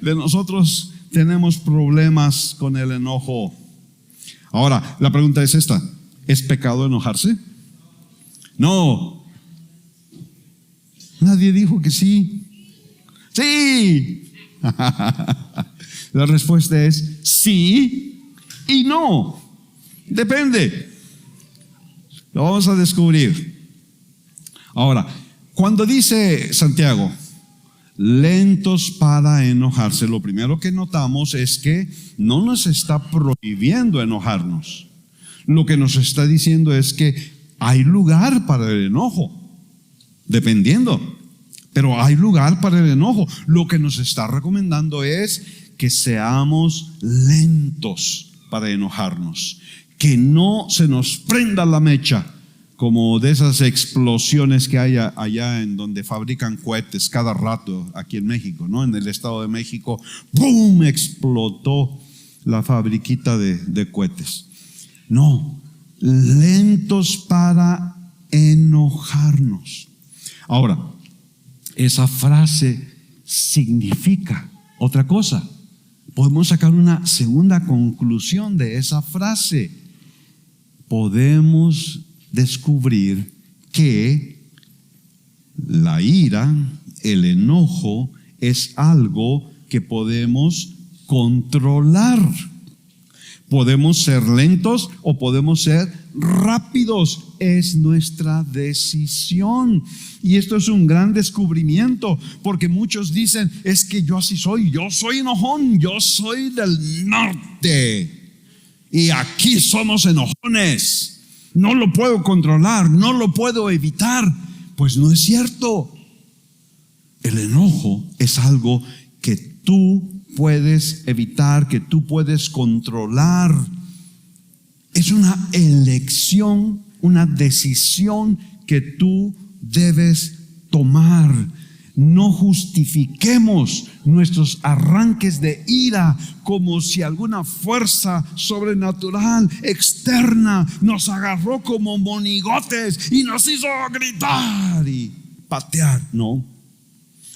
de nosotros tenemos problemas con el enojo. Ahora, la pregunta es esta: ¿es pecado enojarse? No. Nadie dijo que sí. Sí. La respuesta es sí y no. Depende. Lo vamos a descubrir. Ahora, cuando dice Santiago, lentos para enojarse, lo primero que notamos es que no nos está prohibiendo enojarnos. Lo que nos está diciendo es que hay lugar para el enojo, dependiendo, pero hay lugar para el enojo. Lo que nos está recomendando es que seamos lentos para enojarnos, que no se nos prenda la mecha, como de esas explosiones que hay allá en donde fabrican cohetes cada rato aquí en México, ¿no? En el Estado de México, ¡pum!, explotó la fabriquita de cohetes. No, lentos para enojarnos. Ahora, esa frase significa otra cosa. Podemos sacar una segunda conclusión de esa frase. Podemos descubrir que la ira, el enojo, es algo que podemos controlar. Podemos ser lentos o podemos ser rápidos. Es nuestra decisión. Y esto es un gran descubrimiento, porque muchos dicen: es que yo así soy, yo soy enojón, yo soy del norte y aquí somos enojones. No lo puedo controlar, no lo puedo evitar. Pues no es cierto. El enojo es algo que tú puedes evitar, que tú puedes controlar. Es una elección, una decisión que tú debes tomar. No justifiquemos nuestros arranques de ira como si alguna fuerza sobrenatural externa nos agarró como monigotes y nos hizo gritar y patear. No,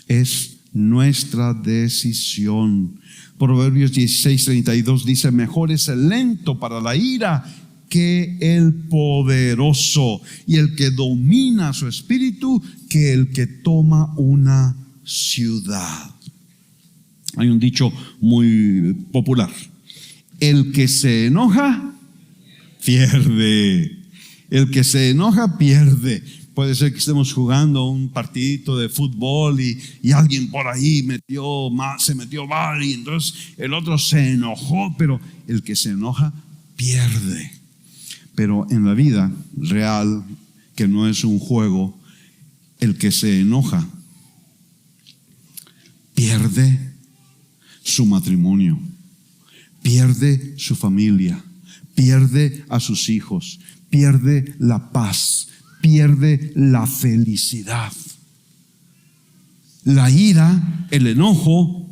es nuestra decisión. Proverbios 16:32 dice: mejor es el lento para la ira que el poderoso, y el que domina su espíritu que el que toma una ciudad. Hay un dicho muy popular: el que se enoja pierde. El que se enoja pierde. Puede ser que estemos jugando un partidito de fútbol y alguien por ahí se metió mal y entonces el otro se enojó, pero el que se enoja pierde. Pero en la vida real, que no es un juego, el que se enoja pierde su matrimonio, pierde su familia, pierde a sus hijos, pierde la paz, pierde la felicidad. La ira, el enojo,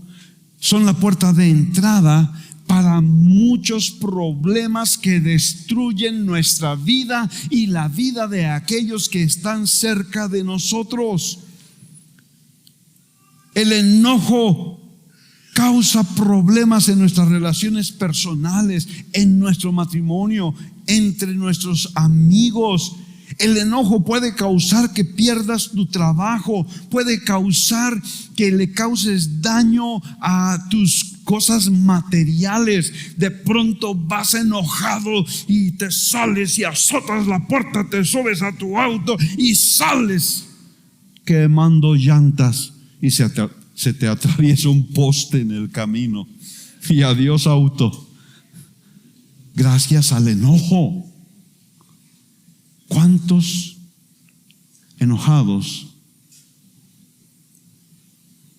son la puerta de entrada para muchos problemas que destruyen nuestra vida y la vida de aquellos que están cerca de nosotros. El enojo causa problemas en nuestras relaciones personales, en nuestro matrimonio, entre nuestros amigos. El enojo puede causar que pierdas tu trabajo, puede causar que le causes daño a tus cosas materiales. De pronto vas enojado y te sales y azotas la puerta, te subes a tu auto y sales quemando llantas y se te atraviesa un poste en el camino y adiós auto, gracias al enojo. ¿Cuántos enojados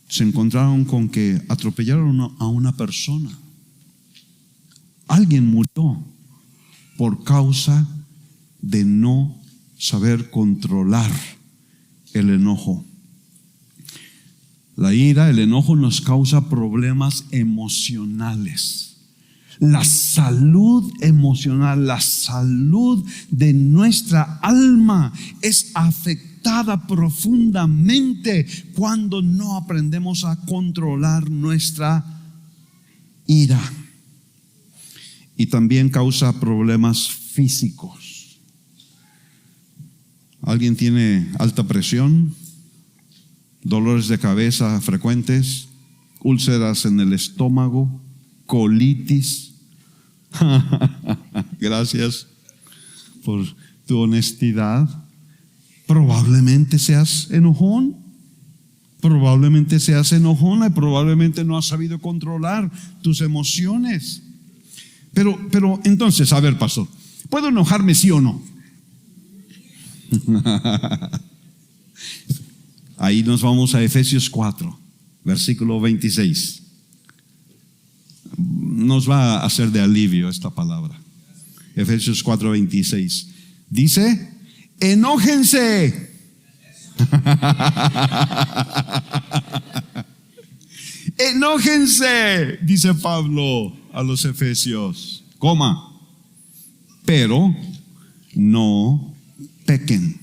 se encontraron con que atropellaron a una persona? Alguien murió por causa de no saber controlar el enojo. La ira, el enojo nos causa problemas emocionales. La salud emocional, la salud de nuestra alma es afectada profundamente cuando no aprendemos a controlar nuestra ira. Y también causa problemas físicos. ¿Alguien tiene alta presión? ¿Dolores de cabeza frecuentes? ¿Úlceras en el estómago? ¿Colitis? Gracias por tu honestidad. Probablemente seas enojón. Probablemente seas enojona y probablemente no has sabido controlar tus emociones. Pero entonces, a ver, pastor, ¿puedo enojarme sí o no? Ahí nos vamos a Efesios 4, versículo 26. Nos va a hacer de alivio esta palabra. Efesios 4, 26. Dice, enójense. Enójense, dice Pablo a los efesios, pero no pequen.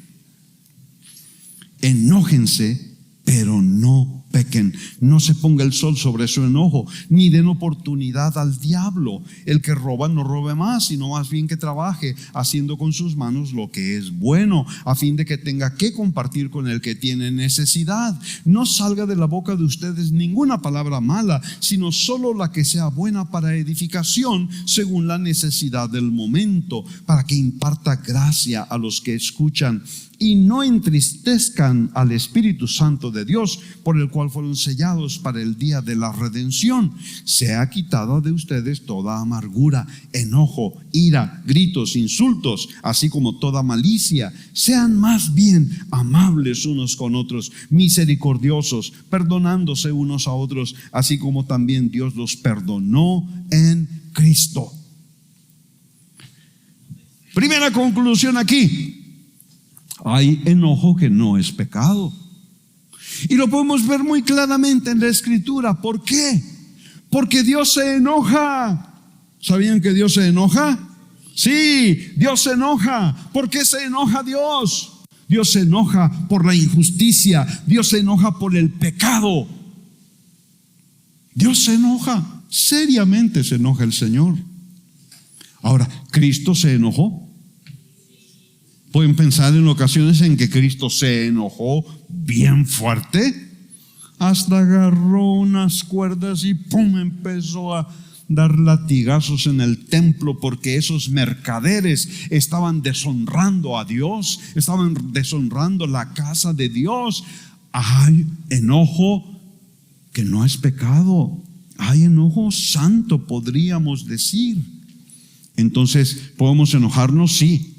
Enójense, pero no pequen. No se ponga el sol sobre su enojo, ni den oportunidad al diablo. El que roba no robe más, sino más bien que trabaje, haciendo con sus manos lo que es bueno, a fin de que tenga que compartir con el que tiene necesidad. No salga de la boca de ustedes ninguna palabra mala, sino solo la que sea buena para edificación, según la necesidad del momento, para que imparta gracia a los que escuchan. Y no entristezcan al Espíritu Santo de Dios, por el cual fueron sellados para el día de la redención. Sea quitada de ustedes toda amargura, enojo, ira, gritos, insultos, así como toda malicia. Sean más bien amables unos con otros, misericordiosos, perdonándose unos a otros, así como también Dios los perdonó en Cristo. Primera conclusión aquí. Hay enojo que no es pecado. Y lo podemos ver muy claramente en la Escritura. ¿Por qué? Porque Dios se enoja. ¿Sabían que Dios se enoja? Sí, Dios se enoja. ¿Por qué se enoja Dios? Dios se enoja por la injusticia. Dios se enoja por el pecado. Dios se enoja. Seriamente se enoja el Señor. Ahora, ¿Cristo se enojó? Pueden pensar en ocasiones en que Cristo se enojó bien fuerte, hasta agarró unas cuerdas y ¡pum!, empezó a dar latigazos en el templo, porque esos mercaderes estaban deshonrando a Dios, estaban deshonrando la casa de Dios. Hay enojo que no es pecado, hay enojo santo, podríamos decir. Entonces, ¿podemos enojarnos? Sí.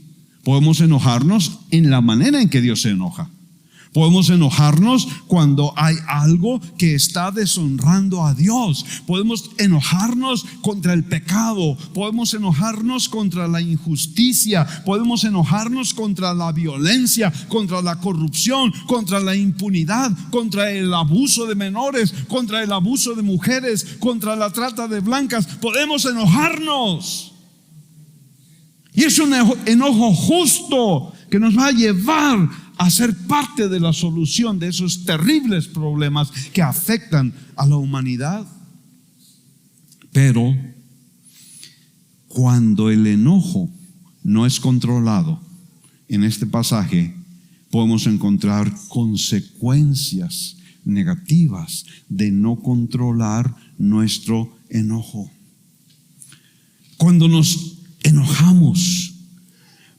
Podemos enojarnos en la manera en que Dios se enoja. Podemos enojarnos cuando hay algo que está deshonrando a Dios. Podemos enojarnos contra el pecado. Podemos enojarnos contra la injusticia. Podemos enojarnos contra la violencia, contra la corrupción, contra la impunidad, contra el abuso de menores, contra el abuso de mujeres, contra la trata de blancas. Podemos enojarnos. Y es un enojo justo que nos va a llevar a ser parte de la solución de esos terribles problemas que afectan a la humanidad. Pero cuando el enojo no es controlado, en este pasaje podemos encontrar consecuencias negativas de no controlar nuestro enojo. Cuando nos enojamos,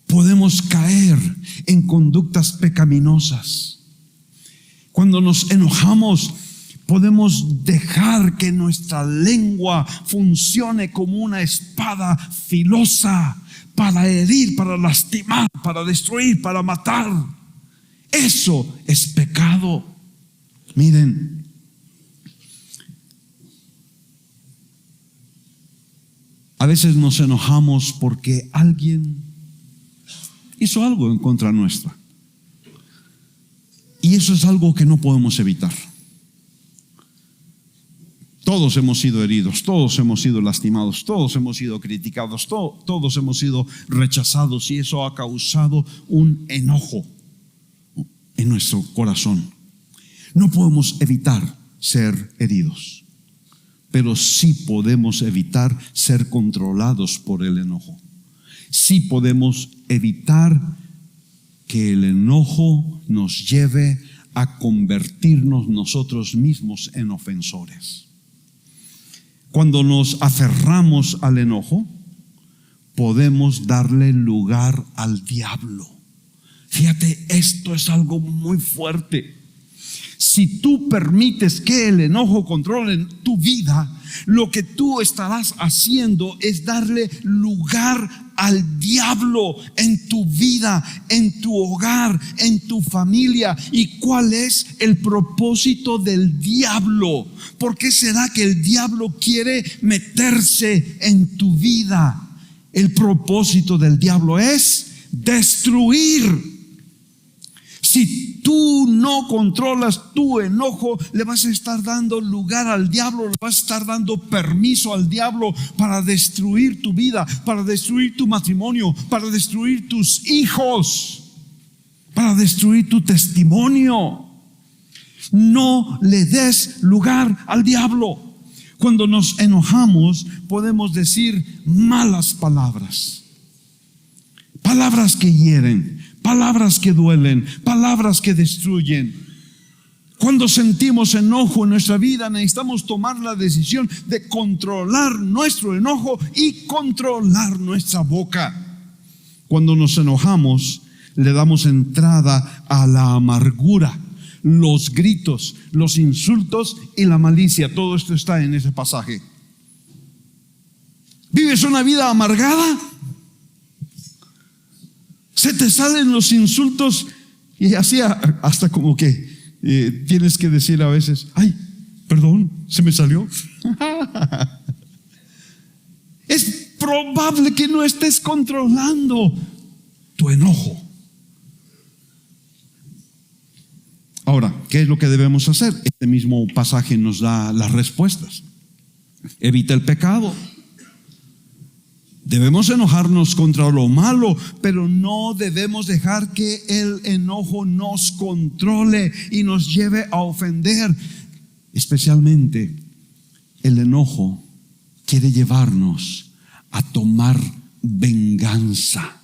podemos caer en conductas pecaminosas. Cuando nos enojamos, podemos dejar que nuestra lengua funcione como una espada filosa para herir, para lastimar, para destruir, para matar. Eso es pecado. Miren, a veces nos enojamos porque alguien hizo algo en contra nuestra. Y eso es algo que no podemos evitar. Todos hemos sido heridos, todos hemos sido lastimados, todos hemos sido criticados, todos hemos sido rechazados, y eso ha causado un enojo en nuestro corazón. No podemos evitar ser heridos, pero sí podemos evitar ser controlados por el enojo. Sí podemos evitar que el enojo nos lleve a convertirnos nosotros mismos en ofensores. Cuando nos aferramos al enojo, podemos darle lugar al diablo. Fíjate, esto es algo muy fuerte. Si tú permites que el enojo controle tu vida, lo que tú estarás haciendo es darle lugar al diablo en tu vida, en tu hogar, en tu familia. ¿Y cuál es el propósito del diablo? ¿Por qué será que el diablo quiere meterse en tu vida? El propósito del diablo es destruir. Si tú no controlas tu enojo, le vas a estar dando lugar al diablo, le vas a estar dando permiso al diablo para destruir tu vida, para destruir tu matrimonio, para destruir tus hijos, para destruir tu testimonio. No le des lugar al diablo. Cuando nos enojamos, podemos decir malas palabras, palabras que hieren, palabras que duelen, palabras que destruyen. Cuando sentimos enojo en nuestra vida, necesitamos tomar la decisión de controlar nuestro enojo y controlar nuestra boca. Cuando nos enojamos, le damos entrada a la amargura, los gritos, los insultos y la malicia. Todo esto está en ese pasaje. ¿Vives una vida amargada? Se te salen los insultos y así hasta como que tienes que decir a veces, ay, perdón, se me salió. Es probable que no estés controlando tu enojo. Ahora, ¿qué es lo que debemos hacer? Este mismo pasaje nos da las respuestas. Evita el pecado. Debemos enojarnos contra lo malo, pero no debemos dejar que el enojo nos controle y nos lleve a ofender. Especialmente el enojo quiere llevarnos a tomar venganza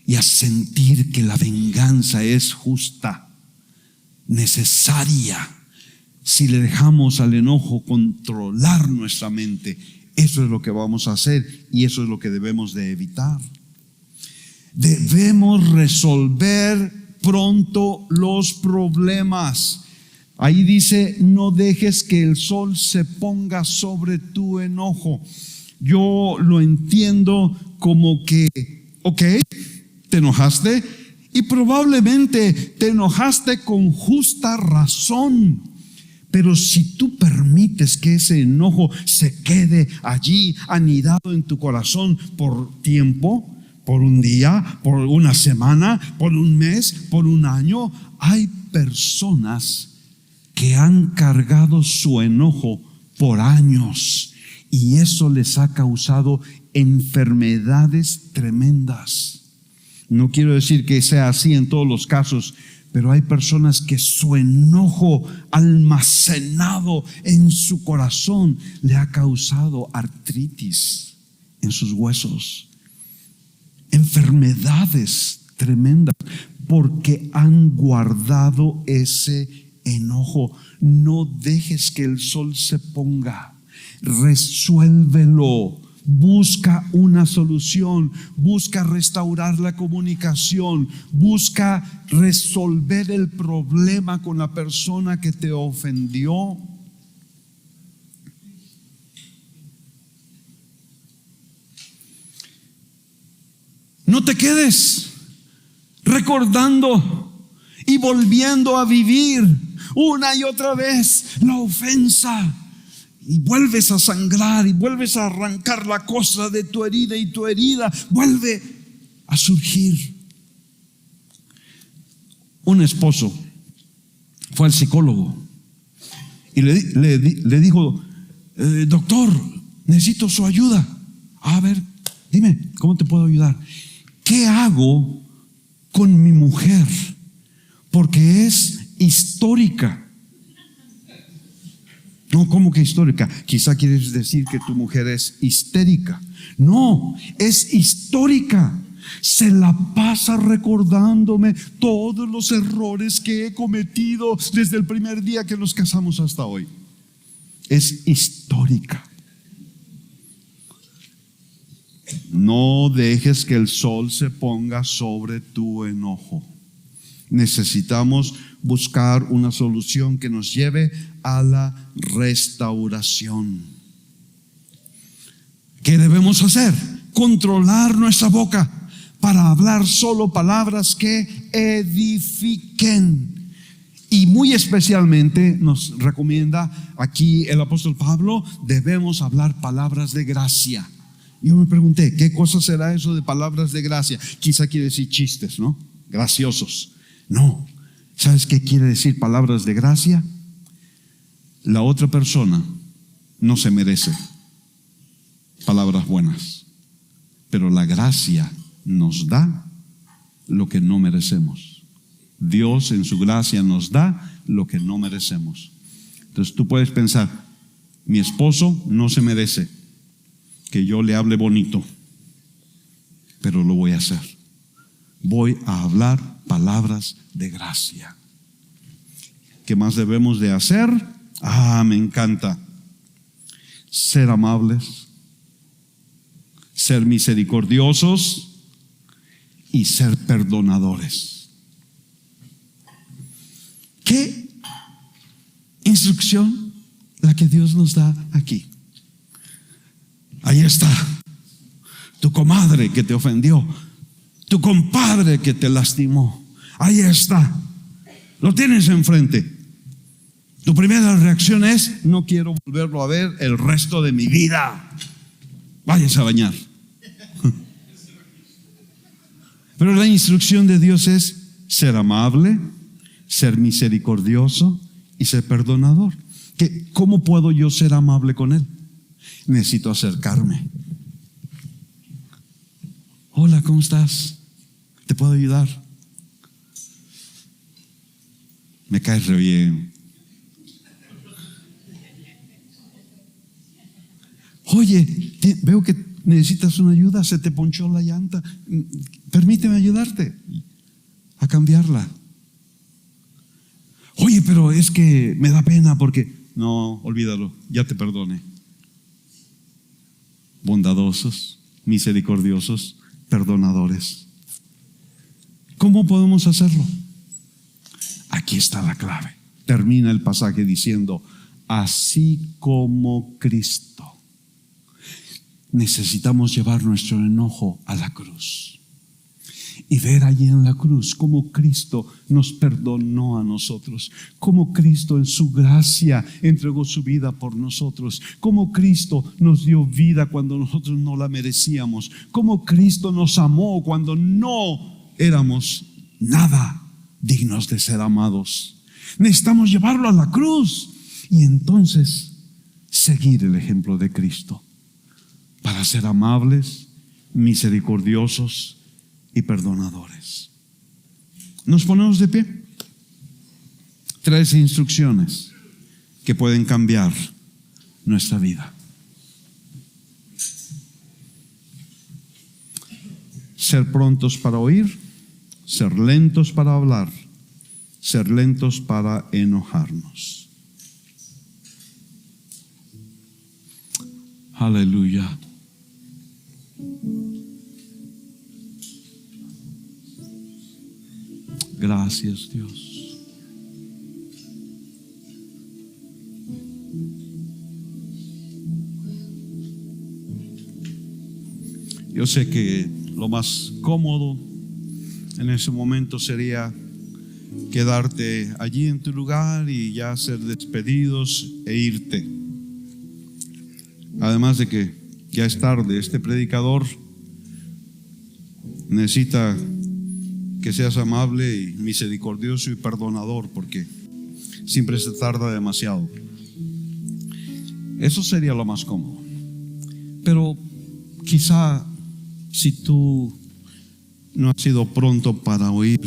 y a sentir que la venganza es justa, necesaria. Si le dejamos al enojo controlar nuestra mente, eso es lo que vamos a hacer y eso es lo que debemos de evitar. Debemos resolver pronto los problemas. Ahí dice, no dejes que el sol se ponga sobre tu enojo. Yo lo entiendo como que, ok, te enojaste y probablemente te enojaste con justa razón. Pero si tú permites que ese enojo se quede allí anidado en tu corazón por tiempo, por un día, por una semana, por un mes, por un año, hay personas que han cargado su enojo por años y eso les ha causado enfermedades tremendas. No quiero decir que sea así en todos los casos, pero hay personas que su enojo almacenado en su corazón le ha causado artritis en sus huesos, enfermedades tremendas, porque han guardado ese enojo. No dejes que el sol se ponga, resuélvelo. Busca una solución, busca restaurar la comunicación, busca resolver el problema con la persona que te ofendió. No te quedes recordando y volviendo a vivir una y otra vez la ofensa. Y vuelves a sangrar y vuelves a arrancar la costra de tu herida y tu herida vuelve a surgir. Un esposo fue al psicólogo Y le dijo, doctor, necesito su ayuda. A ver, dime, ¿cómo te puedo ayudar? ¿Qué hago con mi mujer? Porque es histórica. No, ¿cómo que histórica? Quizá quieres decir que tu mujer es histérica. No, es histórica. Se la pasa recordándome todos los errores que he cometido desde el primer día que nos casamos hasta hoy. Es histórica. No dejes que el sol se ponga sobre tu enojo. Necesitamos buscar una solución que nos lleve a la restauración. ¿Qué debemos hacer? Controlar nuestra boca para hablar solo palabras que edifiquen. Y muy especialmente nos recomienda aquí el apóstol Pablo, debemos hablar palabras de gracia. Yo me pregunté, ¿qué cosa será eso de palabras de gracia? Quizá quiere decir chistes, ¿no? Graciosos. No. ¿Sabes qué quiere decir palabras de gracia? La otra persona no se merece palabras buenas, pero la gracia nos da lo que no merecemos. Dios en su gracia nos da lo que no merecemos. Entonces tú puedes pensar, mi esposo no se merece que yo le hable bonito, pero lo voy a hacer. Voy a hablar palabras de gracia. ¿Qué más debemos de hacer? Me encanta. Ser amables, ser misericordiosos y ser perdonadores. ¿Qué instrucción la que Dios nos da aquí? Ahí está. Tu comadre que te ofendió, tu compadre que te lastimó. Ahí está. Lo tienes enfrente. Tu primera reacción es: no quiero volverlo a ver el resto de mi vida. Váyase a bañar. Pero la instrucción de Dios es ser amable, ser misericordioso y ser perdonador. ¿Cómo puedo yo ser amable con Él? Necesito acercarme. Hola, ¿cómo estás? ¿Te puedo ayudar? Me caes re bien. Oye, veo que necesitas una ayuda, se te ponchó la llanta. Permíteme ayudarte a cambiarla. Oye, pero es que me da pena porque... No, olvídalo, ya te perdoné. Bondadosos, misericordiosos, perdonadores. ¿Cómo podemos hacerlo? Aquí está la clave. Termina el pasaje diciendo: así como Cristo. Necesitamos llevar nuestro enojo a la cruz y ver allí en la cruz cómo Cristo nos perdonó a nosotros, cómo Cristo en su gracia entregó su vida por nosotros, cómo Cristo nos dio vida cuando nosotros no la merecíamos, cómo Cristo nos amó cuando no éramos nada dignos de ser amados. Necesitamos llevarlo a la cruz y entonces seguir el ejemplo de Cristo para ser amables, misericordiosos y perdonadores. Nos ponemos de pie. 3 instrucciones que pueden cambiar nuestra vida. Ser prontos para oír, ser lentos para hablar, ser lentos para enojarnos. Aleluya. Gracias, Dios. Yo sé que lo más cómodo en ese momento sería quedarte allí en tu lugar y ya ser despedidos e irte. Además de que ya es tarde, este predicador necesita que seas amable y misericordioso y perdonador, porque siempre se tarda demasiado. Eso sería lo más cómodo. Pero quizá si tú no has sido pronto para oír,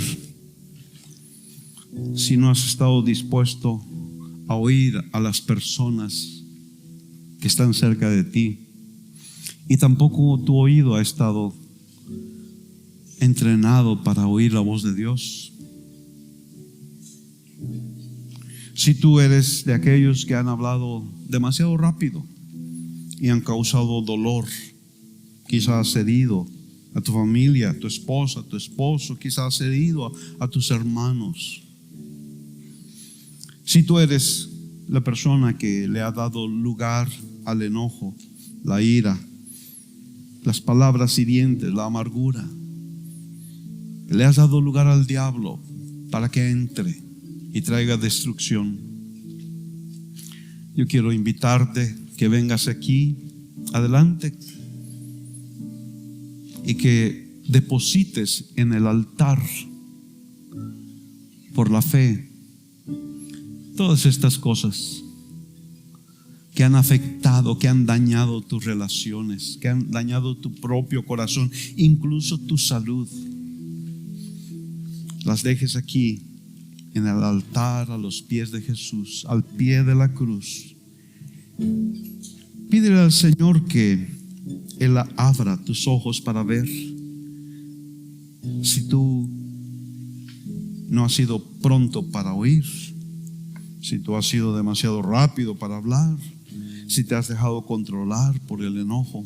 si no has estado dispuesto a oír a las personas que están cerca de ti, y tampoco tu oído ha estado entrenado para oír la voz de Dios, si tú eres de aquellos que han hablado demasiado rápido y han causado dolor, quizás has herido a tu familia, a tu esposa, a tu esposo, quizás has herido a tus hermanos, si tú eres la persona que le ha dado lugar al enojo, la ira, las palabras hirientes, la amargura, le has dado lugar al diablo para que entre y traiga destrucción, yo quiero invitarte que vengas aquí adelante y que deposites en el altar por la fe todas estas cosas que han afectado, que han dañado tus relaciones, que han dañado tu propio corazón, incluso tu salud. Las dejes aquí en el altar, a los pies de Jesús, al pie de la cruz. Pídele al Señor que Él abra tus ojos para ver. Si tú no has sido pronto para oír, si tú has sido demasiado rápido para hablar, si te has dejado controlar por el enojo,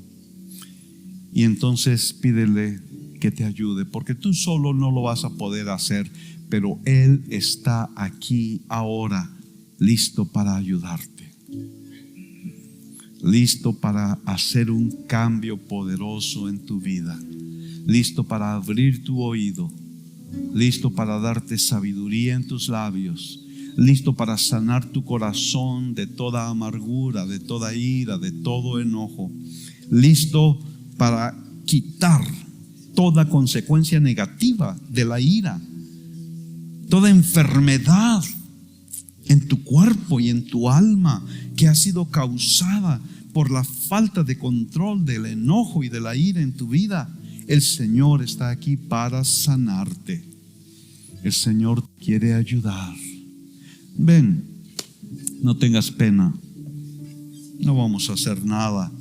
y entonces pídele que te ayude, porque tú solo no lo vas a poder hacer, pero Él está aquí ahora, listo para ayudarte, listo para hacer un cambio poderoso en tu vida, listo para abrir tu oído, listo para darte sabiduría en tus labios, listo para sanar tu corazón de toda amargura, de toda ira, de todo enojo, listo para quitar toda consecuencia negativa de la ira, toda enfermedad en tu cuerpo y en tu alma que ha sido causada por la falta de control del enojo y de la ira en tu vida. El Señor está aquí para sanarte. El Señor quiere ayudar. Ven, no tengas pena. No vamos a hacer nada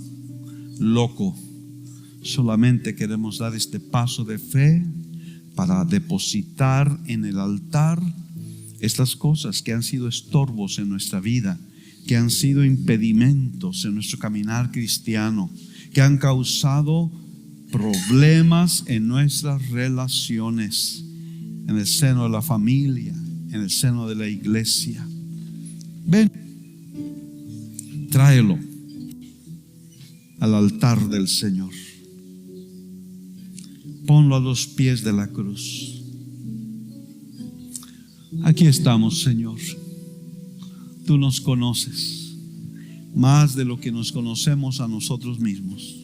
loco. Solamente queremos dar este paso de fe para depositar en el altar estas cosas que han sido estorbos en nuestra vida, que han sido impedimentos en nuestro caminar cristiano, que han causado problemas en nuestras relaciones, en el seno de la familia, en el seno de la iglesia. Ven, tráelo al altar del Señor. Ponlo a los pies de la cruz. Aquí estamos, Señor. Tú nos conoces más de lo que nos conocemos a nosotros mismos.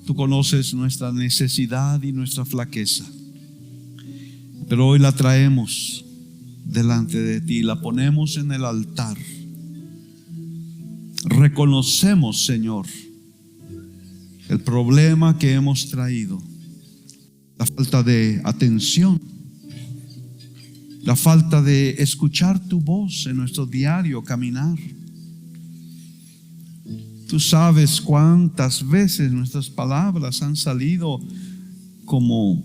Tú conoces nuestra necesidad y nuestra flaqueza, pero hoy la traemos delante de ti, la ponemos en el altar. Reconocemos, Señor, el problema que hemos traído, la falta de atención, la falta de escuchar tu voz en nuestro diario caminar. Tú sabes cuántas veces nuestras palabras han salido como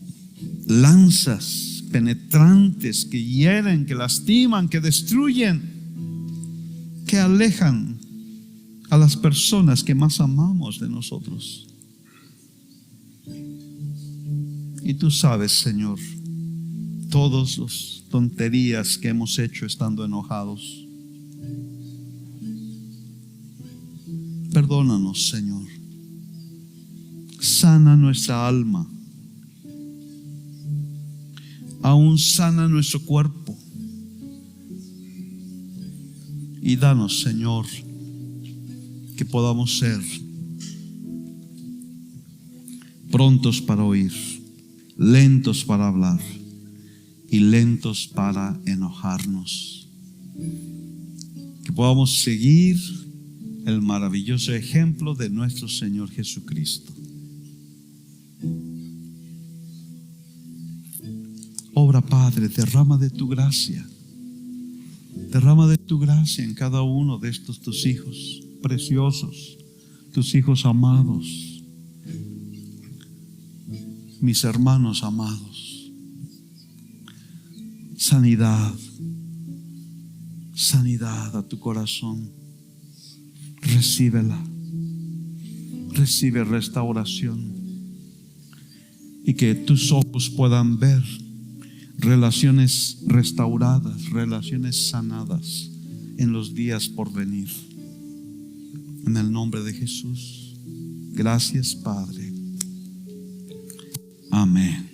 lanzas penetrantes que hieren, que lastiman, que destruyen, que alejan a las personas que más amamos de nosotros. Y tú sabes, Señor, todas las tonterías que hemos hecho estando enojados. Perdónanos, Señor. Sana nuestra alma. Aún sana nuestro cuerpo. Y danos, Señor, que podamos ser prontos para oír, lentos para hablar y lentos para enojarnos. Que podamos seguir el maravilloso ejemplo de nuestro Señor Jesucristo. Obra, Padre, derrama de tu gracia. Derrama de tu gracia en cada uno de estos tus hijos preciosos, tus hijos amados, mis hermanos amados. Sanidad, sanidad a tu corazón. Recíbela. Recibe restauración. Y que tus ojos puedan ver relaciones restauradas, relaciones sanadas en los días por venir. En el nombre de Jesús. Gracias, Padre. Amén.